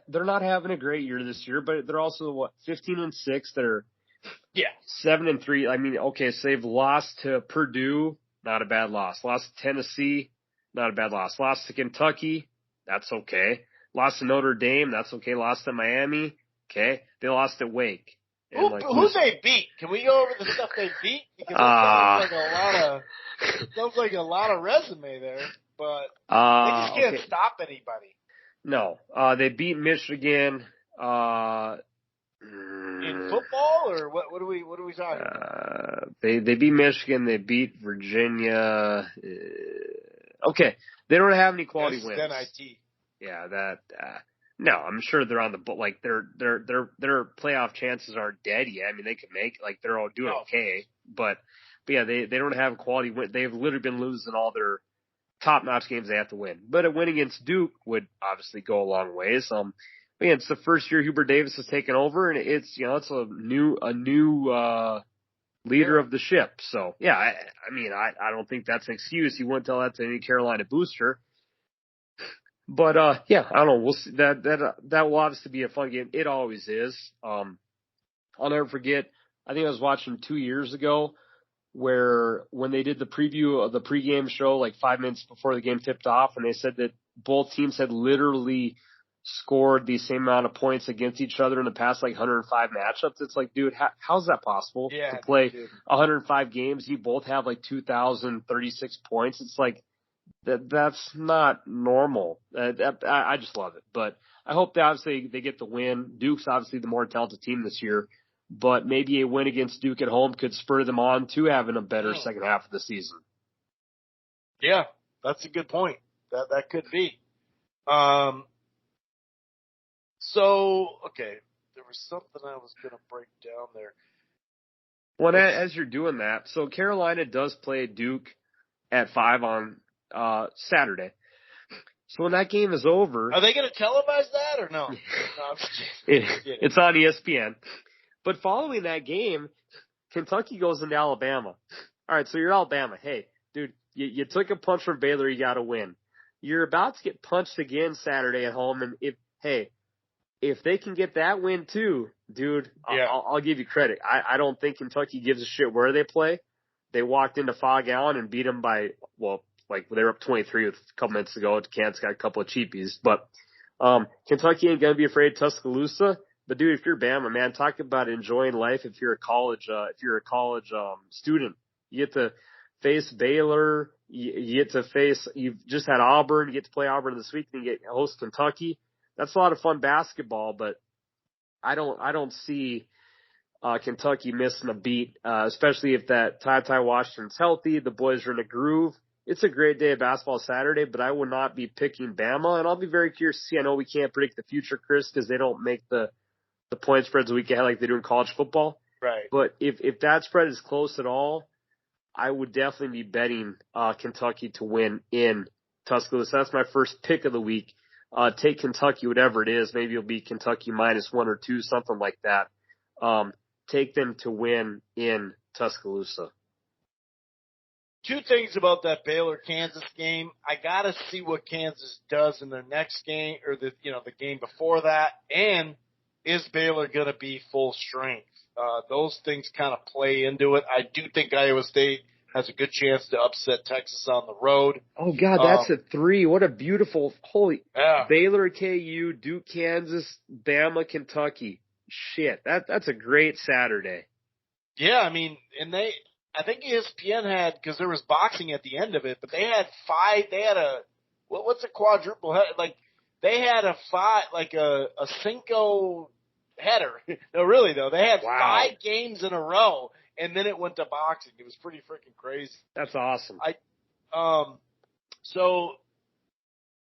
they're not having a great year this year, but they're also 15-6. They're 7-3. I mean, okay, so they've lost to Purdue, not a bad loss. Lost to Tennessee, not a bad loss. Lost to Kentucky, that's okay. Lost to Notre Dame, that's okay. Lost to Miami, okay. They lost at Wake. Who they beat? Can we go over the stuff they beat? Because it sounds like a lot of resume there, but they just can't stop anybody. No, they beat Michigan. In football, or what are we talking about? They beat Michigan. They beat Virginia. Okay, they don't have any quality wins. NIT. Yeah, that. No, I'm sure they're on their playoff chances aren't dead yet. I mean, they could make they're all doing okay, but yeah, they don't have a quality win. They've literally been losing all their top-notch games they have to win. But a win against Duke would obviously go a long ways. But yeah, it's the first year Hubert Davis has taken over, and it's a new leader of the ship. So yeah, I don't think that's an excuse. You wouldn't tell that to any Carolina booster. But yeah, I don't know. We'll see. That will obviously be a fun game. It always is. I'll never forget. I think I was watching 2 years ago where when they did the preview of the pregame show, 5 minutes before the game tipped off, and they said that both teams had literally scored the same amount of points against each other in the past 105 matchups. It's like, dude, how's that possible? Yeah, to play 105 games, you both have 2,036 points. It's like. That's not normal. I just love it. But I hope that obviously they get the win. Duke's obviously the more talented team this year, but maybe a win against Duke at home could spur them on to having a better second half of the season. Yeah, that's a good point. That could be. So, okay, there was something I was going to break down there. Well, as you're doing that, so Carolina does play Duke at 5 on Saturday. So when that game is over, are they going to televise that or no? No, I'm just kidding. It's on ESPN. But following that game, Kentucky goes into Alabama. All right, so you're Alabama. Hey, dude, you took a punch from Baylor. You got to win. You're about to get punched again Saturday at home, and if they can get that win too, dude, I'll give you credit. I don't think Kentucky gives a shit where they play. They walked into Fog Allen and beat them by they were up 23 with a couple minutes ago. Kansas got a couple of cheapies. But Kentucky ain't going to be afraid of Tuscaloosa. But, dude, if you're Bama, man, talk about enjoying life if you're a college student. You get to face Baylor. You get to face – you've just had Auburn. You get to play Auburn this week. And you get to host Kentucky. That's a lot of fun basketball, but I don't see Kentucky missing a beat, especially if that Ty Washington's healthy. The boys are in a groove. It's a great day of basketball Saturday, but I will not be picking Bama, and I'll be very curious to see. I know we can't predict the future, Chris, because they don't make the point spreads a week ahead like they do in college football. Right. But if that spread is close at all, I would definitely be betting Kentucky to win in Tuscaloosa. That's my first pick of the week. Take Kentucky, whatever it is. Maybe it'll be Kentucky -1 or 2, something like that. Take them to win in Tuscaloosa. Two things about that Baylor-Kansas game. I got to see what Kansas does in their next game, or the game before that. And is Baylor going to be full strength? Those things kind of play into it. I do think Iowa State has a good chance to upset Texas on the road. Oh God, that's a 3. What a beautiful, yeah. Baylor, KU, Duke, Kansas, Bama, Kentucky. Shit, that's a great Saturday. Yeah, I mean, I think ESPN had, because there was boxing at the end of it, but they had 5. They had what's a quadruple head? Like they had a Cinco header. No, really though, they had 5 games in a row, and then it went to boxing. It was pretty freaking crazy. That's awesome. So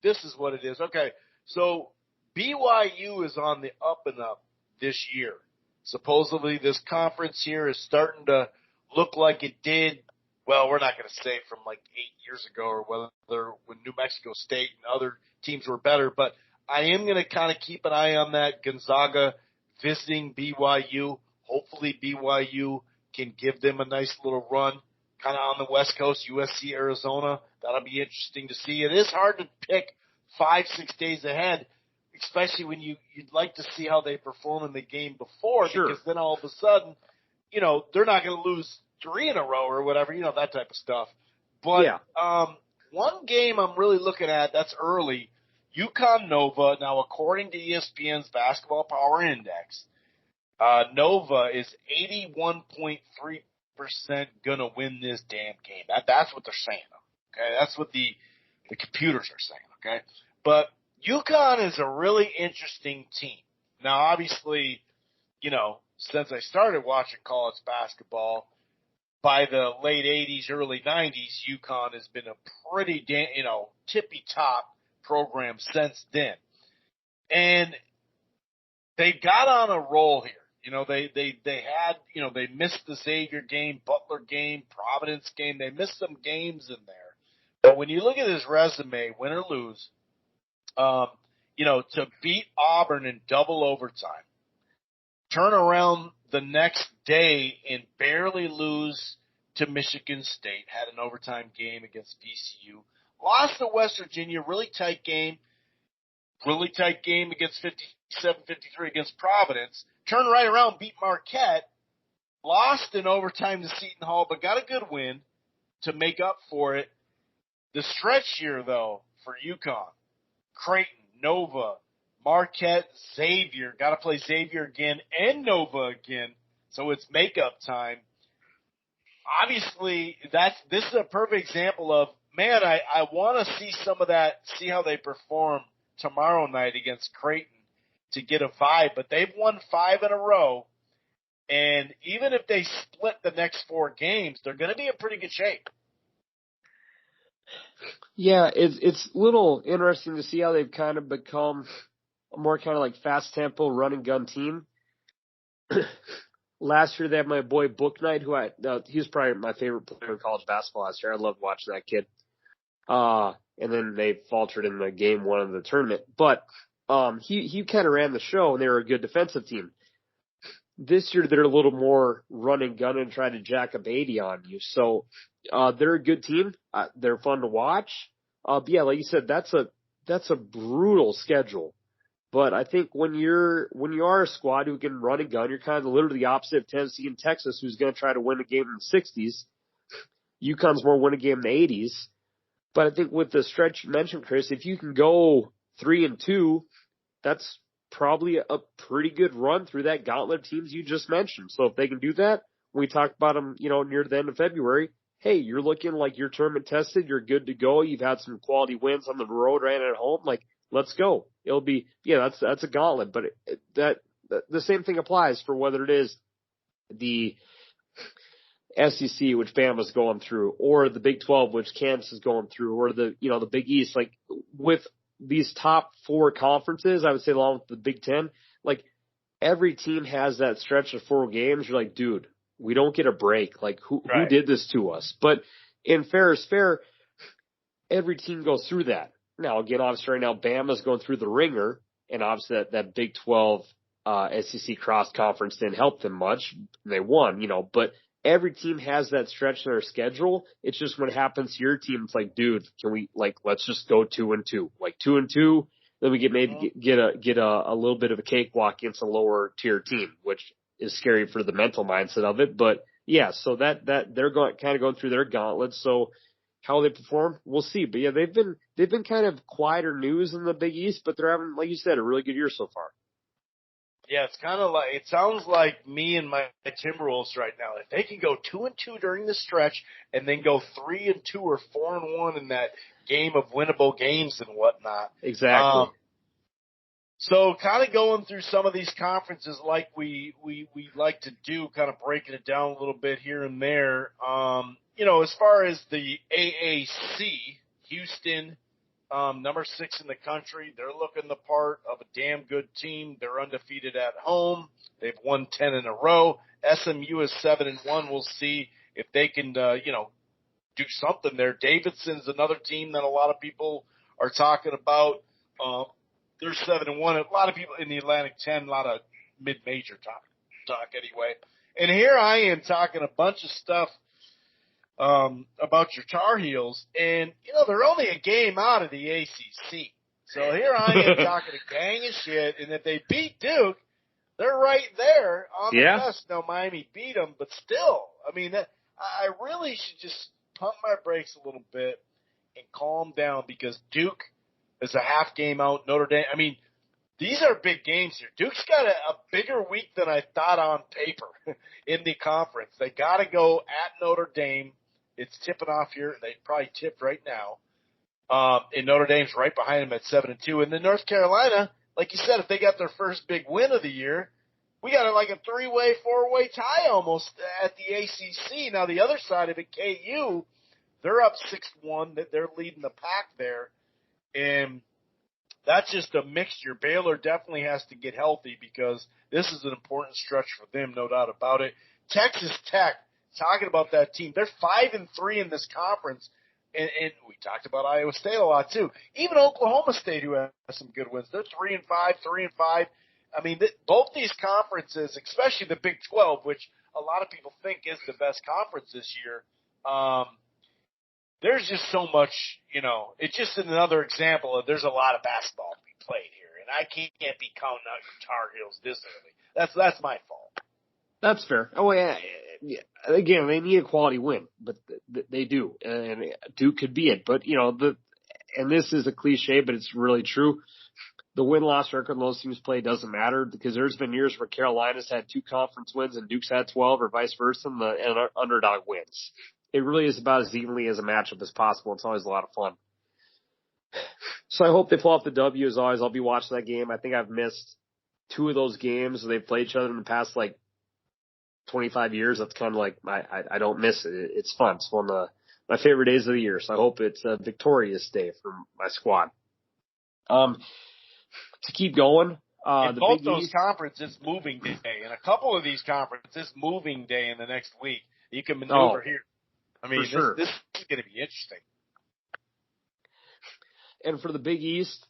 this is what it is. Okay, so BYU is on the up and up this year. Supposedly, this conference here is starting to look like it did. Well, we're not going to say from like 8 years ago, or whether when New Mexico State and other teams were better, but I am going to kind of keep an eye on that. Gonzaga visiting BYU. Hopefully BYU can give them a nice little run kind of on the West Coast, USC, Arizona. That'll be interesting to see. It is hard to pick 5-6 days ahead, especially when you'd like to see how they perform in the game before, sure, because then all of a sudden, they're not going to lose 3 in a row or whatever, that type of stuff. But one game I'm really looking at that's early, UConn Nova. Now, according to ESPN's Basketball Power Index, Nova is 81.3% going to win this damn game. That's what they're saying. Okay, that's what the computers are saying. Okay, but UConn is a really interesting team. Now, obviously, since I started watching college basketball, by the late 80s, early 90s, UConn has been a pretty, tippy-top program since then. And they got on a roll here. They had, they missed the Xavier game, Butler game, Providence game. They missed some games in there. But when you look at his resume, win or lose, to beat Auburn in double overtime, turn around the next day and barely lose to Michigan State, had an overtime game against VCU, lost to West Virginia, really tight game against 57-53 against Providence, turned right around, beat Marquette, lost in overtime to Seton Hall, but got a good win to make up for it. The stretch here, though, for UConn, Creighton, Nova, Marquette, Xavier, got to play Xavier again and Nova again, so it's makeup time. Obviously, this is a perfect example of, man, I want to see some of that, see how they perform tomorrow night against Creighton to get a vibe, but they've won 5 in a row, and even if they split the next 4 games, they're going to be in pretty good shape. Yeah, it's a little interesting to see how they've kind of become a more kind of like fast tempo run and gun team. Last year they had my boy Bouknight, who he was probably my favorite player in college basketball last year. I loved watching that kid. And then they faltered in the game 1 of the tournament. But he kind of ran the show, and they were a good defensive team. This year they're a little more run and gun and try to jack up 80 on you. So they're a good team. They're fun to watch. But yeah, like you said, that's a brutal schedule. But I think when you are a squad who can run and gun, you're kind of literally the opposite of Tennessee and Texas, who's going to try to win a game in the 60s. UConn's more win a game in the 80s. But I think with the stretch you mentioned, Chris, if you can go 3-2, that's probably a pretty good run through that gauntlet of teams you just mentioned. So if they can do that, when we talk about them, near the end of February, hey, you're looking like you're tournament tested, you're good to go, you've had some quality wins on the road and at home, like, let's go. It'll be, that's a gauntlet, but the same thing applies for whether it is the SEC, which Bama's going through, or the Big 12, which Kansas is going through, or the Big East. Like, with these top 4 conferences, I would say along with the Big 10, like, every team has that stretch of 4 games. You're like, dude, we don't get a break. Like, who Right. did this to us? But in fair is fair, every team goes through that. Now, again, obviously right now, Bama's going through the ringer, and obviously that Big 12 SEC cross conference didn't help them much. They won, but every team has that stretch in their schedule. It's just when it happens to your team, it's like, dude, can we, let's just go 2-2, 2-2. Then we get a little bit of a cakewalk against a lower tier team, which is scary for the mental mindset of it. But yeah, so that they're going through their gauntlet. So how they perform, we'll see. But yeah, they've been kind of quieter news in the Big East, but they're having, like you said, a really good year so far. Yeah, it's kind of like, it sounds like me and my Timberwolves right now. If they can go 2-2 during the stretch and then go 3-2 or 4-1 in that game of winnable games and whatnot. Exactly. So kind of going through some of these conferences like we like to do, kind of breaking it down a little bit here and there. As far as the AAC, Houston, number 6 in the country, they're looking the part of a damn good team. They're undefeated at home. They've won 10 in a row. SMU is 7-1. We'll see if they can, do something there. Davidson's another team that a lot of people are talking about. They're 7-1. A lot of people in the Atlantic 10, a lot of mid-major talk anyway. And here I am talking a bunch of stuff about your Tar Heels, and they're only a game out of the ACC. So here I am talking a gang of shit, and if they beat Duke, they're right there on the cusp. Now Miami beat them, but still, I mean, I really should just pump my brakes a little bit and calm down, because Duke is a half game out. Notre Dame, I mean, these are big games here. Duke's got a bigger week than I thought on paper in the conference. They got to go at Notre Dame. It's tipping off here. They probably tipped right now. And Notre Dame's right behind them at 7-2. And then North Carolina, like you said, if they got their first big win of the year, we got like a 3-way, 4-way tie almost at the ACC. Now the other side of it, KU, they're up 6-1. They're leading the pack there. And that's just a mixture. Baylor definitely has to get healthy, because this is an important stretch for them, no doubt about it. Texas Tech, talking about that team, they're 5-3 in this conference, and we talked about Iowa State a lot too. Even Oklahoma State, who has some good wins, they're 3-5, 3-5. I mean, both these conferences, especially the Big 12, which a lot of people think is the best conference this year, there's just so much, it's just another example of there's a lot of basketball to be played here, and I can't be counting out your Tar Heels this early. That's my fault. That's fair. Oh yeah. Again, they need a quality win, but they do, and Duke could be it. But and this is a cliche, but it's really true. The win-loss record in those teams play doesn't matter, because there's been years where Carolina's had 2 conference wins and Duke's had 12, or vice versa, and the underdog wins. It really is about as evenly as a matchup as possible. It's always a lot of fun. So I hope they pull off the W. As always, I'll be watching that game. I think I've missed 2 of those games. They've played each other in the past 25 years. That's kind of like I don't miss it. It's fun. It's one of my favorite days of the year. So I hope it's a victorious day for my squad. To keep going, in both those conferences, moving day. In a couple of these conferences, moving day in the next week. You can maneuver here. I mean, this is going to be interesting. And for the Big East,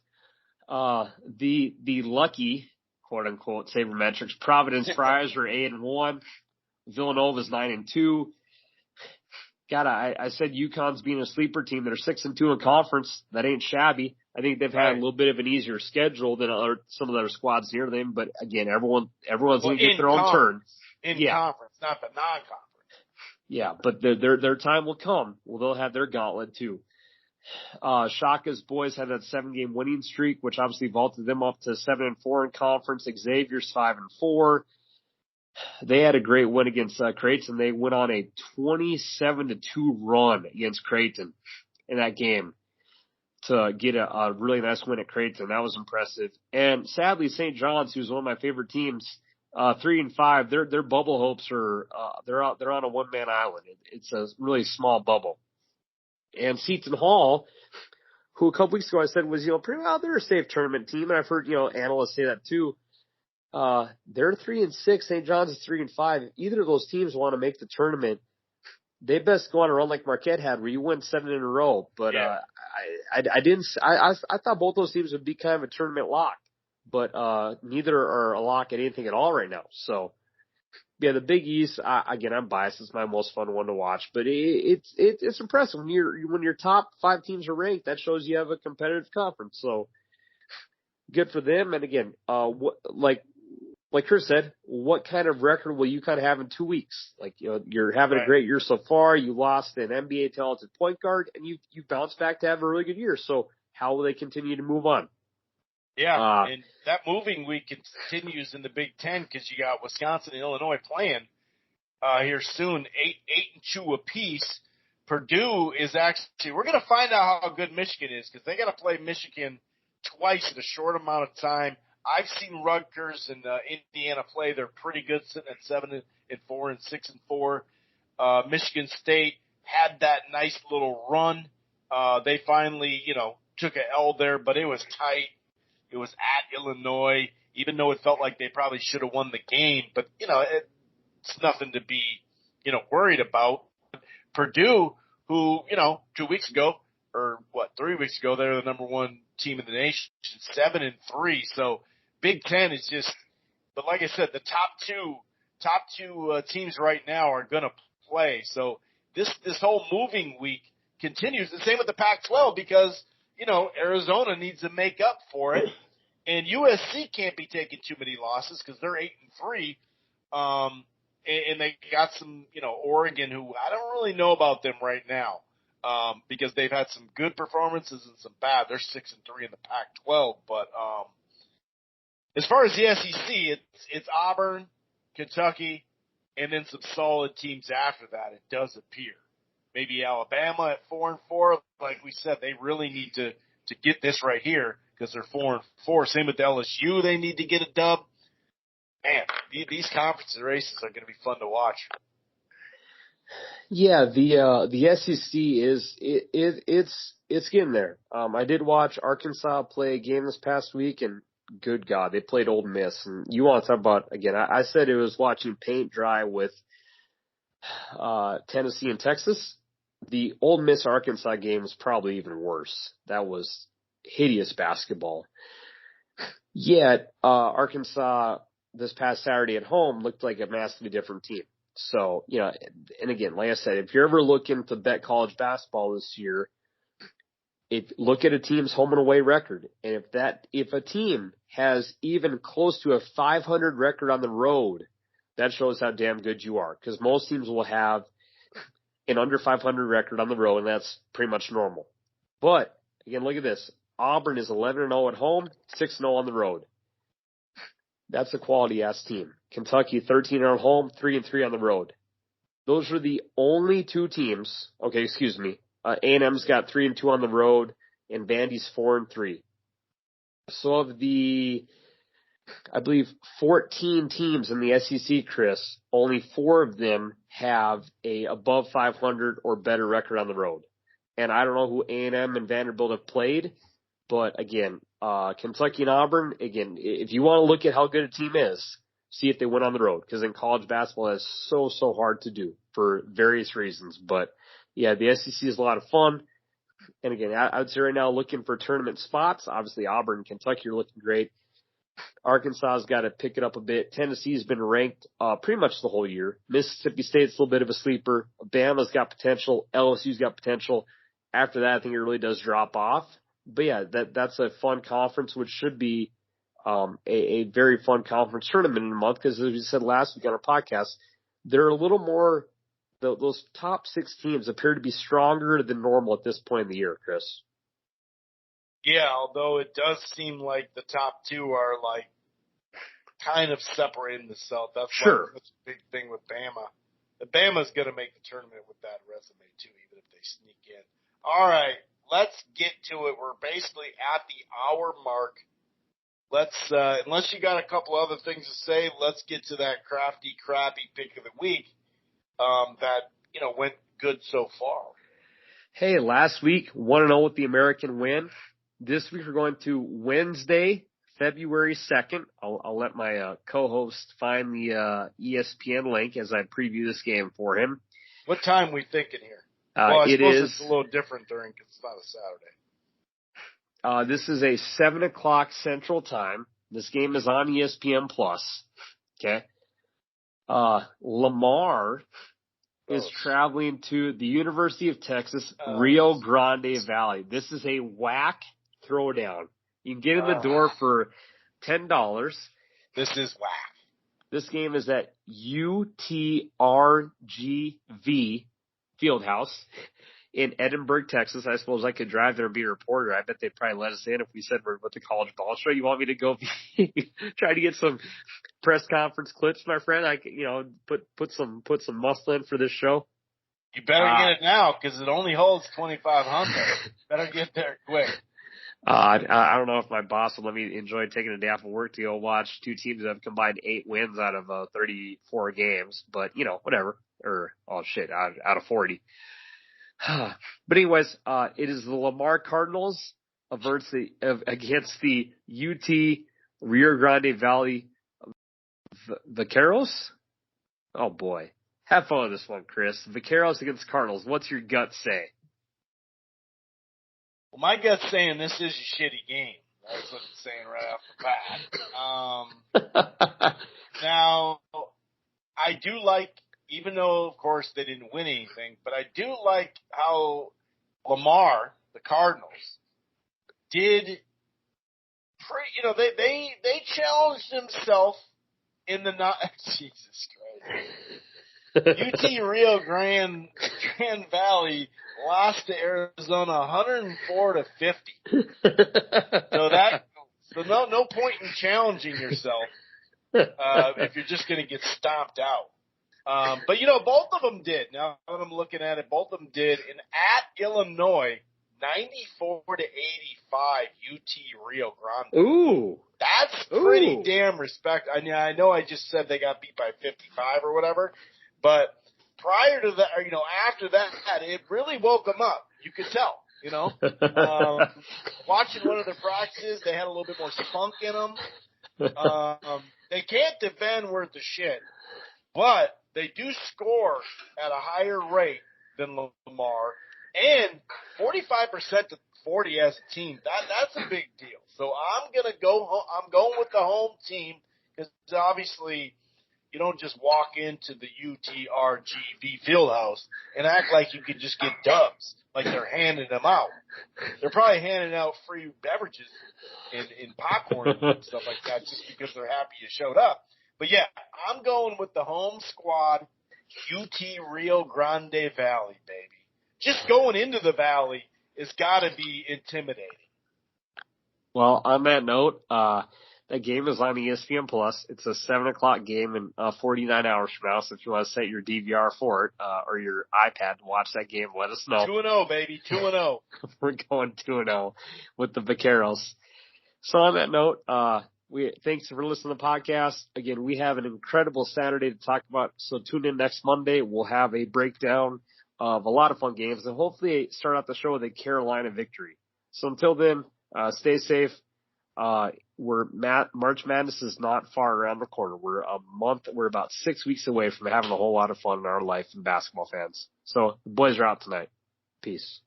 the lucky, quote unquote, sabermetrics, Providence Friars are 8-1. Villanova's 9-2. I said UConn's being a sleeper team. They're 6-2 in conference. That ain't shabby. I think they've had a little bit of an easier schedule than some of their squads near them. But again, everyone's going to get their own turn. In conference, not the non-conference. Yeah, but their time will come. Well, they'll have their gauntlet too. Shaka's boys had that 7-game winning streak, which obviously vaulted them up to 7-4 in conference. Xavier's 5-4. They had a great win against Creighton. They went on a 27-2 run against Creighton in that game to get a really nice win at Creighton. That was impressive. And sadly, St. John's, who's one of my favorite teams, 3-5. Their bubble hopes are they're on a one-man island. It's a really small bubble. And Seton Hall, who a couple weeks ago I said was pretty well, they're a safe tournament team, and I've heard analysts say that too. They're 3-6. St. John's is 3-5. If either of those teams want to make the tournament, they best go on a run like Marquette had, where you win 7 in a row. But I thought both those teams would be kind of a tournament lock, but neither are a lock at anything at all right now. So yeah, the Big East. Again, I'm biased. It's my most fun one to watch, but it's impressive when your top 5 teams are ranked. That shows you have a competitive conference. So good for them. And again, like Chris said, what kind of record will you kind of have in 2 weeks? Like, you're having a great year so far. You lost an NBA talented point guard, and you bounced back to have a really good year. So how will they continue to move on? Yeah, and that moving week continues in the Big Ten because you got Wisconsin and Illinois playing here soon, 8-2 apiece. Purdue is actually – we're going to find out how good Michigan is because they got to play Michigan twice in a short amount of time. I've seen Rutgers and Indiana play. They're pretty good, sitting at 7-4 and 6-4. Michigan State had that nice little run. They finally, took an L there, but it was tight. It was at Illinois, even though it felt like they probably should have won the game. But, it's nothing to be, worried about. Purdue, who, 2 weeks ago, or 3 weeks ago, they're the number 1 team in the nation, 7-3. So Big Ten is just, but like I said, the top two teams right now are going to play. So this whole moving week continues. The same with the Pac-12 because, Arizona needs to make up for it. And USC can't be taking too many losses because they're 8-3. And they got some, Oregon, who I don't really know about them right now because they've had some good performances and some bad. They're 6-3 in the Pac-12. But as far as the SEC, it's Auburn, Kentucky, and then some solid teams after that, it does appear. Maybe Alabama at 4-4. Like we said, they really need to get this right here because they're 4-4. Same with LSU. They need to get a dub. Man, these conference races are going to be fun to watch. Yeah, the SEC it's getting there. I did watch Arkansas play a game this past week, and good God, they played Ole Miss. And you want to talk about, again, I said it was watching paint dry with Tennessee and Texas. The Ole Miss Arkansas game was probably even worse. That was hideous basketball. Yet Arkansas this past Saturday at home looked like a massively different team. So, and again, like I said, if you're ever looking to bet college basketball this year, look at a team's home and away record. And if a team has even close to a 500 record on the road, that shows how damn good you are. Because most teams will have an under 500 record on the road, and that's pretty much normal. But again, look at this. Auburn is 11-0 at home, 6-0 on the road. That's a quality-ass team. Kentucky, 13-0 at home, 3-3 on the road. Those are the only 2 teams. Okay, excuse me. A&M's got 3-2 on the road, and Vandy's 4-3. So of the, I believe, 14 teams in the SEC, Chris, only 4 of them have a above 500 or better record on the road. And I don't know who A&M and Vanderbilt have played, but again, Kentucky and Auburn, again, if you want to look at how good a team is, see if they went on the road. Because in college basketball, that's so hard to do for various reasons. But yeah, the SEC is a lot of fun. And again, I would say right now, looking for tournament spots, obviously Auburn and Kentucky are looking great. Arkansas's got to pick it up a bit. Tennessee's been ranked pretty much the whole year. Mississippi State's a little bit of a sleeper. Bama's got potential. LSU's got potential. After that, I think it really does drop off. But yeah, that's a fun conference, which should be a very fun conference tournament in a month. Because as we said last week on our podcast, they're a little more. Those top 6 teams appear to be stronger than normal at this point in the year, Chris. Yeah, although it does seem like the top 2 are kind of separating themselves. That's sure. That's a big thing with Bama. Bama's going to make the tournament with that resume too, even if they sneak in. All right, let's get to it. We're basically at the hour mark. Let's, unless you got a couple other things to say, let's get to that crafty, crappy pick of the week that, went good so far. Hey, last week, 1-0 with the American win. This week we're going to Wednesday, February 2nd. I'll let my co-host find the ESPN link as I preview this game for him. What time we thinking here? Well, I suppose it's a little different because it's not a Saturday. This is a 7 o'clock Central Time. This game is on ESPN Plus. Okay. Lamar is traveling to the University of Texas, Rio Grande Valley. This is a whack throwdown. You can get in the door for $10. This is whack. This game is at UTRGV Fieldhouse in Edinburgh, Texas. I suppose I could drive there and be a reporter. I bet they'd probably let us in if we said we're with the College Ball Show. You want me to go try to get some press conference clips, my friend? I can, put some muscle in for this show. You better get it now because it only holds 2,500. Better get there quick. I don't know if my boss will let me enjoy taking a day off of work to go watch two teams that have combined 8 wins out of 34 games, but whatever. Out of 40. But anyways, it is the Lamar Cardinals against the UT Rio Grande Valley Vaqueros. Oh boy. Have fun with this one, Chris. Vaqueros against Cardinals. What's your gut say? Well, my gut's saying this is a shitty game. That's what it's saying right off the bat. Now, I do like, even though, of course, they didn't win anything, but I do like how Lamar, the Cardinals, did they challenged themselves in the Jesus Christ. UT Rio Grande Valley lost to Arizona 104-50. So no point in challenging yourself if you're just going to get stomped out. But both of them did. Now that I'm looking at it, both of them did. And at Illinois, 94-85, UT Rio Grande. Ooh, that's pretty damn respect. I mean, I know I just said they got beat by 55 or whatever, but prior to that, or after that, it really woke them up. You could tell. Watching one of their practices, they had a little bit more spunk in them. They can't defend worth a shit, but they do score at a higher rate than Lamar, and 45% to 40 as a team. That's a big deal. So I'm going with the home team because obviously you don't just walk into the UTRGV Fieldhouse and act like you can just get dubs, like they're handing them out. They're probably handing out free beverages and popcorn and stuff like that just because they're happy you showed up. But yeah, I'm going with the home squad, UT Rio Grande Valley, baby. Just going into the valley has got to be intimidating. Well, on that note, that game is on ESPN Plus. It's a 7 o'clock game in 49 hours from now. So if you want to set your DVR for it or your iPad to watch that game, let us know. 2-0, baby. 2-0. We're going 2-0 with the Vaqueros. So on that note, thanks for listening to the podcast. Again, we have an incredible Saturday to talk about. So tune in next Monday. We'll have a breakdown of a lot of fun games and hopefully start out the show with a Carolina victory. So until then, stay safe. March Madness is not far around the corner. We're about 6 weeks away from having a whole lot of fun in our life and basketball fans. So the boys are out tonight. Peace.